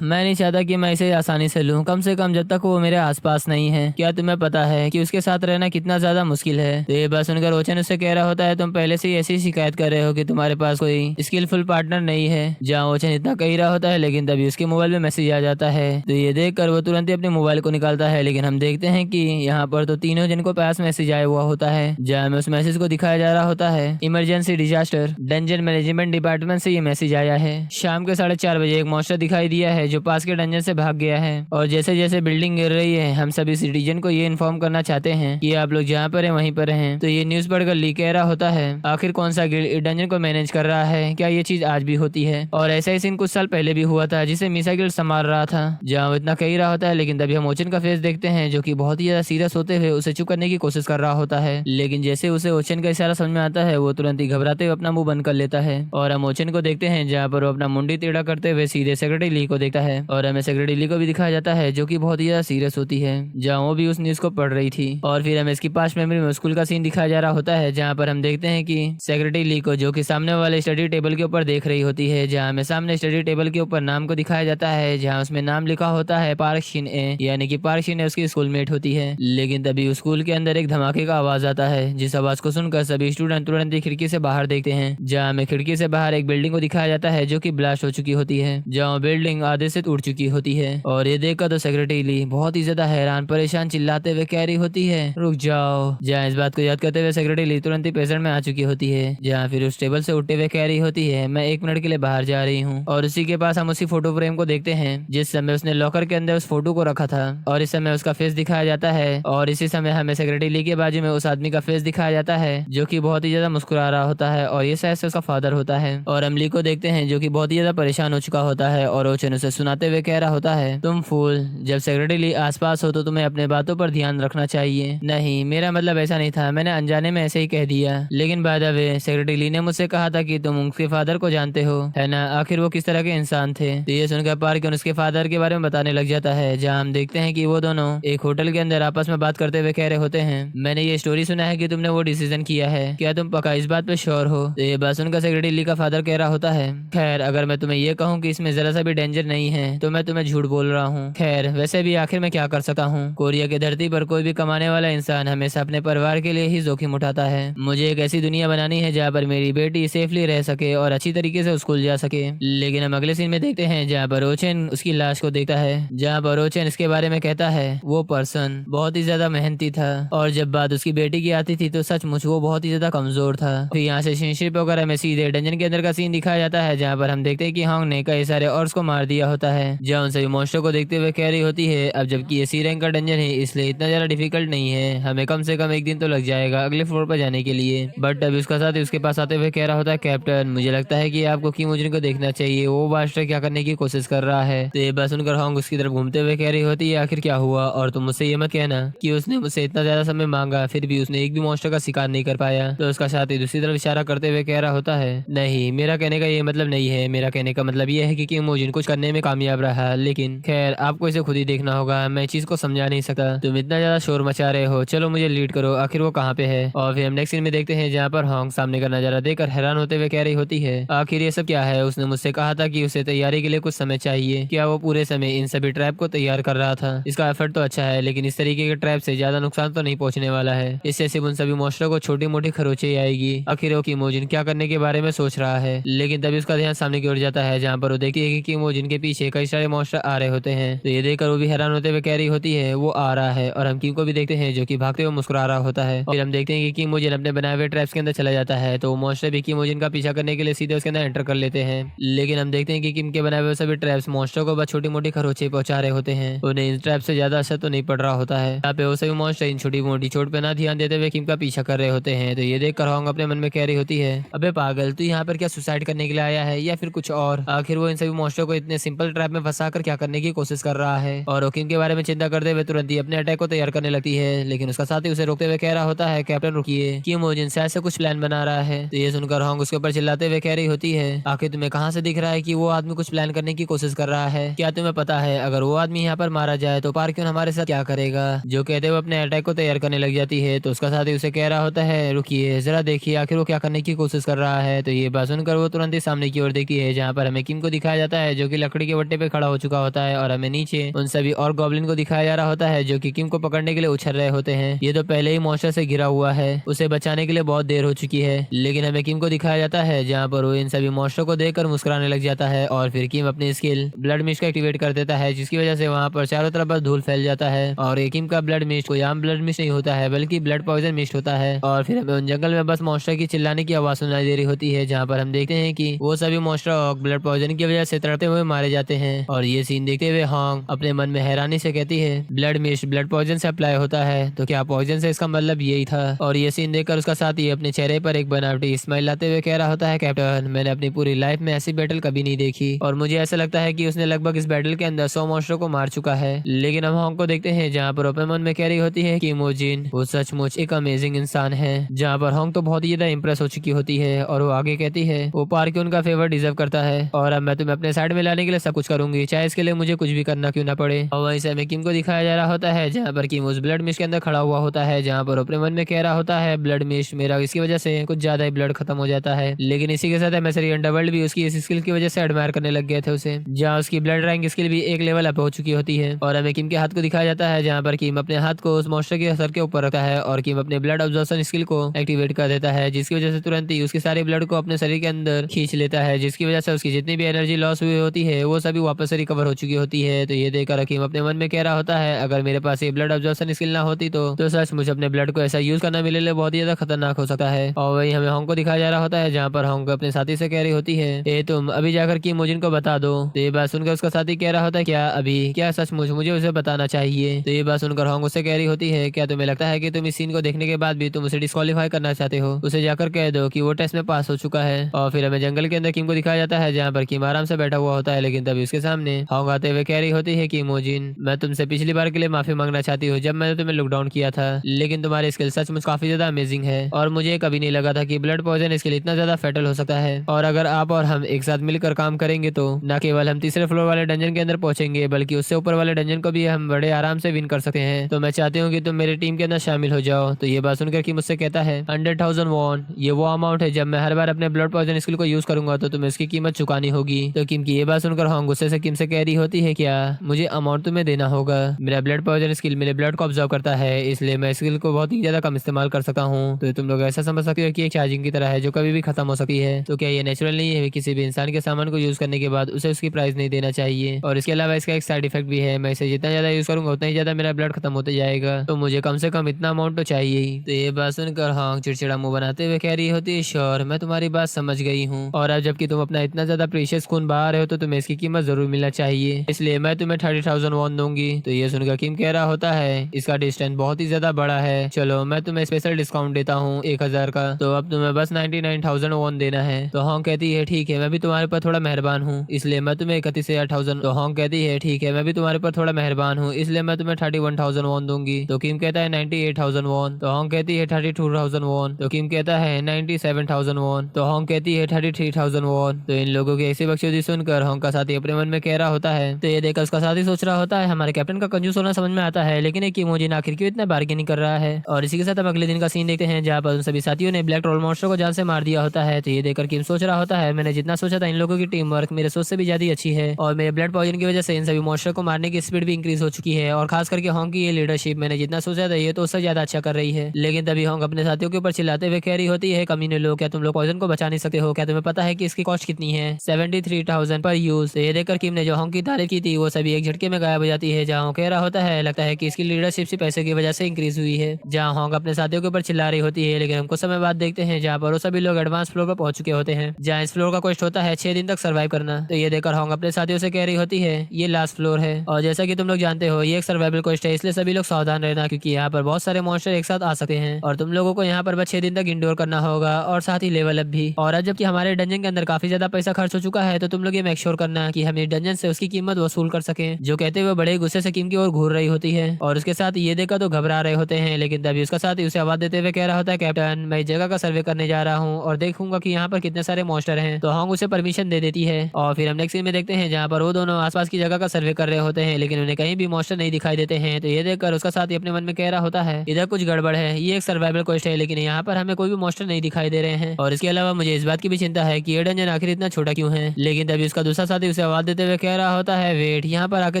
मैं नहीं चाहता कि मैं इसे आसानी से लूं, कम से कम जब तक वो मेरे आसपास नहीं है। क्या तुम्हें पता है कि उसके साथ रहना कितना ज्यादा मुश्किल है? तो ये बात सुनकर ओचन उससे कह रहा होता है, तुम पहले से ही ऐसी शिकायत कर रहे हो कि तुम्हारे पास कोई स्किलफुल पार्टनर नहीं है। जहाँ ओचन इतना कह रहा होता है, लेकिन तभी उसके मोबाइल में मैसेज आ जाता है। तो ये देखकर वो तुरंत ही अपने मोबाइल को निकालता है, लेकिन हम देखते हैं कि यहाँ पर तो तीनों जन को पास मैसेज आया हुआ होता है, जहाँ में उस मैसेज को दिखाया जा रहा होता है, emergency disaster danger management department से ये मैसेज आया है। शाम के 4:30 बजे एक मॉन्स्टर दिखाई दिया है जो पास के डंजन से भाग गया है, और जैसे जैसे बिल्डिंग गिर रही है हम सभी सिटीजन को ये इन्फॉर्म करना चाहते हैं कि आप लोग जहाँ पर हैं वहीं पर हैं। तो ये न्यूज पढ़कर ली कह रहा होता है, आखिर कौन सा गिल्ड डंजन को मैनेज कर रहा है? क्या ये चीज आज भी होती है? और ऐसा ही सीन कुछ साल पहले भी हुआ था जिसे मिसा गिल्ड संभाल रहा था। जहाँ वो इतना कह रहा होता है, लेकिन तभी हम ओचन का फेस देखते हैं जो कि बहुत ही ज्यादा सीरियस होते हुए उसे चुप करने की कोशिश कर रहा होता है। लेकिन जैसे उसे ओचन का इशारा समझ में आता है वो तुरंत ही घबराते हुए अपना मुंह बंद कर लेता है। और हम ओचन को देखते हैं जहाँ पर वो अपना मुंडी टेढ़ा करते हुए सीधे सेक्रेटरी ली को देखता है, और हमें सेक्रेटरी ली को भी दिखाया जाता है जो कि बहुत ही ज्यादा सीरियस होती है, जहाँ वो भी उस न्यूज को पढ़ रही थी। और फिर हमें इसकी पास्ट मेमोरी में स्कूल का सीन दिखाया जा रहा होता है, जहाँ पर हम देखते हैं कि सेक्रेटरी ली को जो कि सामने वाले स्टडी टेबल के ऊपर देख रही होती है, जहाँ हमें सामने स्टडी टेबल के ऊपर नाम को दिखाया जाता है, जहाँ उसमें नाम लिखा होता है पार्क शिन ए, यानी कि पार्क शिन ए उसकी स्कूलमेट होती है। लेकिन तभी उस स्कूल के अंदर एक धमाके का आवाज आता है, जिस आवाज को सुनकर सभी स्टूडेंट तुरंत ही खिड़की से बाहर देखते हैं, जहाँ हमें खिड़की से बाहर एक बिल्डिंग को दिखाया जाता है जो कि ब्लास्ट हो चुकी होती है, जहाँ बिल्डिंग आधे से टूट चुकी होती है। और ये देखकर तो सेक्रेटरी ली बहुत ही ज्यादा हैरान परेशान चिल्लाते हुए कह रही होती है, रुक जाओ। जहाँ इस बात को याद करते हुए सेक्रेटरी ली तुरंत ही पेशेंट में आ चुकी होती है, जहाँ फिर उस टेबल से उठते हुए कह रही होती है, मैं 1 मिनट के लिए बाहर जा रही हूँ। और उसी के पास हम उसी फोटो फ्रेम को देखते हैं जिस समय उसने लॉकर के अंदर उस फोटो को रखा था, और इस समय उसका फेस दिखाया जाता है। और इसी समय हमें सेक्रेटरी ली के बाजू में उस आदमी का फेस दिखाया जाता है जो कि बहुत ही ज्यादा मुस्कुरा रहा होता है, और ये शायद से उसका फादर होता है। और हम ली को देखते हैं जो कि बहुत ही ज्यादा परेशान हो चुका होता है, और ओचन उसे सुनाते हुए कह रहा होता है, तुम फूल, जब सेक्रेटरी ली आसपास हो तो तुम्हें अपने बातों पर ध्यान रखना चाहिए। नहीं, मेरा मतलब ऐसा नहीं था, मैंने अनजाने में ऐसे ही कह दिया। लेकिन बाय द वे सेक्रेटरी ली ने मुझसे कहा था कि तुम उनके फादर को जानते हो, है ना? आखिर वो किस तरह के इंसान थे? तो ये सुनकर पार्क उसके फादर के बारे में बताने लग जाता है, जहाँ हम देखते हैं कि वो दोनों एक होटल के अंदर आपस में बात करते हुए कह रहे होते हैं, मैंने ये स्टोरी सुना है कि तुमने वो डिसीजन किया है, क्या तुम पक्का इस बात पे श्योर हो? तो ये बात सुनकर सेक्रेटरी ली का फादर कह रहा होता है, खैर अगर मैं तुम्हें ये कहूँ कि इसमें जरा सा भी डेंजर नहीं है तो मैं तुम्हें झूठ बोल रहा हूँ। खैर वैसे भी आखिर मैं क्या कर सकता हूँ, कोरिया की धरती पर कोई भी कमाने वाला इंसान हमेशा अपने परिवार के लिए ही जोखिम उठाता है। मुझे एक ऐसी दुनिया बनानी है जहाँ पर मेरी बेटी सेफली रह सके और अच्छी तरीके से स्कूल जा सके। लेकिन हम अगले सीन में देखते हैं जहाँ पर ओचन उसकी लाश को देखता है, जहाँ पर ओचन इसके बारे में कहता है, वो पर्सन बहुत ही ज्यादा मेहनती था, और जब बात उसकी बेटी की आती थी तो सचमुच वो बहुत ही ज्यादा कमजोर था। फिर यहाँ से शिनशिप वगैरह में सीधे डंजन के अंदर का सीन दिखाया जाता है, जहाँ पर हम देखते हैं कि हांग ने कई सारे ऑर्स को मार दिया होता है, जहाँ उन सभी मॉन्स्टर को देखते हुए कह रही होती है, अब जबकि ये सी रैंक का डंजन है इसलिए इतना ज्यादा डिफिकल्ट नहीं है, हमें कम से कम 1 दिन तो लग जाएगा अगले फ्लोर पर जाने के लिए। बट अभी उसका साथ उसके पास आते हुए कह रहा होता है, कैप्टन मुझे लगता है कि आपको किमोजिन को देखना चाहिए, वो मास्टर क्या करने की कोशिश कर रहा है। तो ये बात सुनकर हांग उसकी तरफ घूमते हुए कह रही होती है, आखिर क्या हुआ? और तुम मुझसे ये मत कहना कि उसने मुझसे इतना ज्यादा समय मांगा फिर भी उसने एक भी मॉन्स्टर का शिकार नहीं कर पाया। तो उसका साथी दूसरी तरफ इशारा करते हुए कह रहा होता है, नहीं मेरा कहने का ये मतलब नहीं है, मेरा कहने का मतलब ये है कि किमोजिन कुछ करने में कामयाब रहा, लेकिन खैर आपको इसे खुद ही देखना होगा, मैं चीज को समझा नहीं सकता। तुम इतना ज्यादा शोर मचा रहे हो, चलो मुझे लीड करो, आखिर वो कहाँ पे है? और फिर हम नेक्स्ट सीन में देखते हैं जहाँ पर हांग सामने का नजारा देखकर हैरान होते हुए कह रही होती है, आखिर ये सब क्या है? उसने मुझसे कहा था कि उसे तैयारी के लिए कुछ समय चाहिए, क्या वो पूरे समय इन सभी ट्रैप को तैयार कर रहा था? इसका एफर्ट तो अच्छा है, लेकिन इस तरीके के ट्रैप से ज्यादा नुकसान तो नहीं पहुंचने वाला है, इससे सिर्फ उन सभी मॉन्स्टरों को छोटी मोटी खरोचे आएगी। आखिर वो किमोजिन क्या करने के बारे में सोच रहा है। लेकिन तभी उसका ध्यान सामने की ओर जाता है, जहाँ पर वो देखती है कि किमोजिन के पीछे कई सारे मॉन्स्टर आ रहे होते हैं। तो ये देखकर वो भी हैरान होते हुए कह रही होती है, वो आ रहा है। और हम किम को भी देखते हैं जो कि भागते हुए मुस्कुरा रहा होता है। फिर हम देखते हैं कि किमोजिन अपने बनाए हुए ट्रैप्स के अंदर चला जाता है, तो मॉन्स्टर भी किमोजिन का पीछा करने के लिए सीधे उसके अंदर एंटर कर लेते हैं। लेकिन हम देखते हैं कि किम के बनाए हुए सभी ट्रैप्स मॉन्स्टर को बस छोटी मोटी खरोचे पहुंचा रहे होते हैं, उन्हें इन ट्रैप से ज्यादा असर तो नहीं पड़ रहा होता है। यहाँ पे वो सभी मॉन्स्टर इन छोटी मोटी चोट पे ना ध्यान देते हुए किम का पीछा कर रहे होते हैं। तो ये देख कर होंग अपने मन में कह रही होती है, अबे पागल, तू यहाँ पर क्या सुसाइड करने के लिए आया है या फिर कुछ और? आखिर वो इन सभी मॉन्स्टर को इतने सिंपल ट्रैप में फंसा कर क्या करने की कोशिश कर रहा है? और वो किम के बारे में चिंता करते हुए तुरंत ही अपने अटैक को तैयार करने लगती है। लेकिन उसका साथी उसे रोकते हुए कह रहा होता है, कैप्टन रुकिए, किमोजिन शायद से कुछ प्लान बना रहा है। तो ये सुनकर होंग उसके ऊपर चिल्लाते हुए कह रही होती है, आखिर तुम्हें कहाँ से दिख रहा है कि वो आदमी कुछ प्लान करने की कोशिश कर रहा है? क्या तुम्हें पता है अगर वो आदमी यहाँ पर मारा जाए तो पार्क्यून हमारे साथ क्या करेगा? जो कहते हुए अपने अटैक को तैयार करने लग जाती है। तो उसका साथी उसे कह रहा होता है, रुकिए जरा देखिए आखिर वो क्या करने की कोशिश कर रहा है। तो ये बात सुनकर वो तुरंत ही सामने की ओर देखती है, जहाँ जहाँ पर हमें किम को दिखाया जाता है जो कि लकड़ी के वट्टे पे खड़ा हो चुका होता है और हमें नीचे उन सभी और गॉब्लिन को दिखाया जा रहा होता है जो कि किम को पकड़ने के लिए उछल रहे होते हैं। ये तो पहले ही मॉन्स्टर से घिरा हुआ है, उसे बचाने के लिए बहुत देर हो चुकी है, लेकिन हमें किम को दिखाया जाता है जहाँ पर वो इन सभी मॉन्स्टर को देखकर मुस्कुराने लग जाता है और फिर किम अपनी स्किल ब्लड मिस्ट को एक्टिवेट कर देता है जिसकी वजह से वहाँ पर चारों तरफ बस धूल फैल जाता है। और ये किम का ब्लड मिस्ट कोई आम ब्लड मिस्ट नहीं होता है बल्कि ब्लड पॉइजन मिस्ट होता है। और फिर हमें उन जंगल में बस मॉन्स्टर की चिल्लाने की आवाज सुनाई दे रही होती है जहाँ पर हम देखते हैं कि वो सभी मॉन्स्टर ब्लड पॉइजन की वजह से तड़पते हुए मारे जाते हैं। और ये सीन देखते हुए हॉन्ग अपने मन में हैरानी से कहती है ब्लड मिस्ट ब्लड पॉइजन से अप्लाई होता है तो क्या पॉइजन से इसका मतलब यही था। और ये सीन देखकर उसका साथी अपने चेहरे पर एक बनावटी स्माइल लाते हुए कह रहा होता है कैप्टन मैंने अपनी पूरी लाइफ में ऐसी बैटल कभी नहीं देखी और मुझे ऐसा लगता है कि उसने लगभग इस बैटल के अंदर 100 मॉन्स्टर को मार चुका है। लेकिन हम हॉन्ग को देखते हैं जहाँ पर अपने मन में कह रही होती है कि इमोजिन वो सचमुच एक अमेजिंग इंसान है। जहाँ पर हॉन्ग तो बहुत ही ज्यादा इंप्रेस हो चुकी होती है और वो आगे कहती है वो पार्क उनका फेवर डिजर्व करता है और अब मैं तुम्हें अपने साइड में लाने के लिए सब कुछ करूंगी चाहे इसके लिए मुझे कुछ भी करना क्यों ना पड़े। और वहीं से हमें किम को दिखाया जा रहा होता है जहाँ पर किम उस ब्लड मिस्ट के अंदर खड़ा हुआ होता है जहाँ पर अपने मन में कह रहा होता है ब्लड मिस्ट मेरा इसकी वजह से कुछ ज्यादा ही ब्लड खत्म हो जाता है। लेकिन इसी के साथ एमएसरी अंडरवर्ल्ड भी उसकी इस स्किल की वजह से एडमायर करने लग गए थे उसे, जहाँ उसकी ब्लड रैंक स्किल भी एक लेवल अप हो चुकी होती है। और हमें किम के हाथ को दिखाया जाता है जहाँ पर किम अपने हाथ को उस मॉन्स्टर के सर के ऊपर रखता है और किम अपने ब्लड ऑब्जॉर्प्शन स्किल को एक्टिवेट कर देता है जिसकी वजह से तुरंत ही उसकी सारी ब्लड को अपने शरीर के अंदर खींच लेता है जिसकी वजह से उसकी जितनी भी एनर्जी लॉस हुई होती है वो सभी वापस से रिकवर हो चुकी होती है। तो ये देखकर किम अपने मन में कह रहा होता है अगर मेरे पास ये ब्लड ऑब्जॉर्प्शन स्किल ना होती तो सच मुझे अपने ब्लड को ऐसा यूज करना मेरे लिए बहुत ही ज्यादा खतरनाक हो सकता है। और वही हमें हॉन्ग को दिखाया जा रहा होता है जहाँ पर हॉन्ग अपने साथी से कह रही होती है ए तुम अभी जाकर की मुझिन को बता दो। तो ये बात सुनकर उसका साथी कह रहा होता है क्या अभी क्या सचमुच मुझे उसे बताना चाहिए। तो ये बात सुनकर हॉन्ग उससे कह रही होती है क्या तुम्हें लगता है कि तुम इस सीन को देखने के बाद भी तुम उसे डिस्क्वालीफाई करना चाहते हो, उसे जाकर कह दो कि वो टेस्ट में पास हो चुका है। और फिर हमें जंगल के अंदर किम को दिखाया जाता है जहाँ पर किम आराम से बैठा हुआ होता है लेकिन तभी उसके सामने हॉन्ग आते हुए कह रही होती है कि मोजिन मैं तुमसे पिछली बार के लिए माफी मांगना चाहती हूँ जब मैंने तुम्हें लॉकडाउन किया था, लेकिन तुम्हारी स्किल सचमुच काफी ज्यादा अमेजिंग है और मुझे कभी नहीं लगा था कि ब्लड पॉइजन स्किल इतना ज्यादा फैटल हो सकता है। और अगर आप और हम एक साथ मिलकर काम करेंगे तो न केवल हम तीसरे फ्लोर वाले डंजन के अंदर पहुंचेंगे बल्कि उससे ऊपर वाले डंजन को भी हम बड़े आराम से विन कर सकते हैं। तो मैं चाहती हूँ कि तुम मेरी टीम के अंदर शामिल हो जाओ। तो ये बात सुनकर कि मुझसे कहता है 100,000 वॉन ये वो अमाउंट है जब मैं हर बार अपने ब्लड पॉइजन स्किल को यूज करूंगा तो तुम्हें इसकी कीमत चुकानी होगी। तो किम की ये बात सुनकर हॉन्ग गुस्से से किम से कह रही होती है क्या मुझे अमाउंट तुम्हें देना होगा, मेरा ब्लड पॉइजन स्किल मेरे ब्लड को ऑब्जर्व करता है इसलिए मैं स्किल को बहुत ही ज्यादा कम इस्तेमाल कर सकता हूँ। तो तुम लोग ऐसा समझ सकते हो कि एक चार्जिंग की तरह है जो कभी भी खत्म हो सकती है। तो क्या ये नेचुरल नहीं है किसी भी इंसान के सामान को यूज करने के बाद उसे उसकी प्राइस नहीं देना चाहिए। और इसके अलावा इसका एक साइड इफेक्ट भी है, मैं इसे जितना ज्यादा यूज करूंगा उतना ही ज्यादा मेरा ब्लड खत्म होते जाएगा, तो मुझे कम से कम इतना अमाउंट तो चाहिए ही। तो ये बात सुनकर हॉन्ग चिड़चिड़ा मुंह बनाते हुए कह रही होती है श्योर मैं तुम्हारी बात समझ गई हूँ और अब जबकि तुम अपना इतना ज्यादा प्रीशियस खून बहा रहे हो तो तुम्हें इसकी कीमत जरूर मिलना चाहिए, इसलिए मैं तुम्हें 30,000 वॉन दूंगी। तो ये सुनकर किम कह रहा होता है इसका डिस्टेंस बहुत ही ज्यादा बड़ा है, चलो मैं तुम्हें स्पेशल डिस्काउंट देता हूँ 1,000 का, तो अब तुम्हें बस 99,000 वॉन देना है। तो हॉन्ग कहती है ठीक है मैं भी तुम्हारे पर थोड़ा मेहरबान हूँ इसलिए मैं तुम्हें 31,000। तो हॉन्ग कहती है ठीक है मैं भी तुम्हारे पर थोड़ा मेहरबान हूँ इसलिए मैं तुम्हें 31,000 वॉन दूंगी। तो किम कहता है 98,000 वॉन। तो हॉन्ग कहती है 32,000 वॉन। तो किम कहता है 97,000 वॉन। तो हॉन्ग कहती है 33,000 वॉन। तो इन लोगों की ऐसी बकचोदी सुनकर हॉन्ग का साथी अपने मन में कह रहा होता है। तो ये देखकर उसका साथी सोच रहा होता है हमारे कैप्टन का कंजूस होना समझ में आता है लेकिन एक इमोजिन आखिर क्यों इतना बार्गेनिंग कर रहा है। और इसी के साथ हम अगले दिन का सीन देखते हैं जहाँ पर उन सभी साथियों ने ब्लैक ट्रोल मॉन्स्टर को जान से मार दिया होता है। तो ये देखकर किम सोच रहा होता है मैंने जितना सोचा था इन लोगों की टीम वर्क मेरे सोच से भी ज्यादा अच्छी है और मेरे ब्लड पॉइजन की वजह से इन सभी मॉन्स्टर को मारने की स्पीड भी इंक्रीज हो चुकी है और खास करके हॉन्ग की ये लीडरशिप मैंने जितना सोचा था ये तो उससे ज्यादा अच्छा कर रही है। लेकिन तभी हॉन्ग अपने साथियों के ऊपर चिल्लाते हुए कह रही होती है कमीने लोग क्या तुम लोग पॉइजन को बचा नहीं सकते हो, क्या तुम्हें पता है कि इसकी कॉस्ट कितनी है 73,000 पर यूज। तो ये देखकर किम ने जो हॉन्ग की तारीफ की थी वो सभी एक झटके में गायब हो जाती है जहाँ कह रहा होता है लगता है कि इसकी लीडरशिप से पैसे की वजह से इंक्रीज हुई है। जहाँ हॉन्ग अपने साथियों के ऊपर चिल्ला रही होती है लेकिन हम कुछ समय बाद देखते हैं जहाँ पर वो सभी लोग एडवांस फ्लोर पर पहुंच चुके होते हैं जहाँ इस फ्लोर का कॉस्ट होता है 6 दिन तक सर्वाइव करना। तो ये देखकर हॉन्ग अपने साथियों से कह रही होती है ये लास्ट फ्लोर है और जैसा कि तुम लोग जानते हो ये एक सर्वाइवल कॉस्ट है इसलिए सभी लोग सावधान रहना क्योंकि यहाँ पर बहुत सारे मॉन्स्टर एक साथ आ सकते हैं और तुम लोगों को यहाँ पर बस 6 दिन तक इंडोर करना होगा और साथ ही लेवल अप भी। और अब जबकि हमारे डंजन के अंदर काफी ज्यादा पैसा खर्च हो चुका है तो तुम लोग ये मेक श्योर करना कि हम इस डंजन से उसकी कीमत वसूल कर सके। जो कहते हुए बड़े गुस्से से किम की ओर घूर रही होती है और उसके साथ ये देखकर तो घबरा रहे होते हैं लेकिन तभी उसका साथ उसे आवाज देते हुए कह रहा होता है कैप्टन मैं इस जगह का सर्वे करने जा रहा हूँ और देखूंगा कि यहाँ पर कितने सारे मॉन्स्टर हैं। तो हॉन्ग उसे परमिशन दे देती है और फिर हम नेक्स्ट सीन में देखते हैं जहाँ पर वो दोनों आसपास की जगह का सर्वे कर रहे होते हैं लेकिन उन्हें कहीं भी मॉन्स्टर नहीं दिखाई देते हैं। तो ये देखकर उसका साथी अपने मन में कह रहा होता है इधर कुछ गड़बड़ है, ये एक सर्वाइवल क्वेस्ट है लेकिन यहाँ पर हमें कोई भी मॉन्स्टर नहीं दिखाई दे रहे हैं और इसके अलावा मुझे इस बात की भी चिंता है कि ये डंजन आखिर इतना छोटा क्यों है। लेकिन तभी उसका दूसरा साथी उसे आवाज देते हुए कह रहा होता है, वेट, यहाँ पर आकर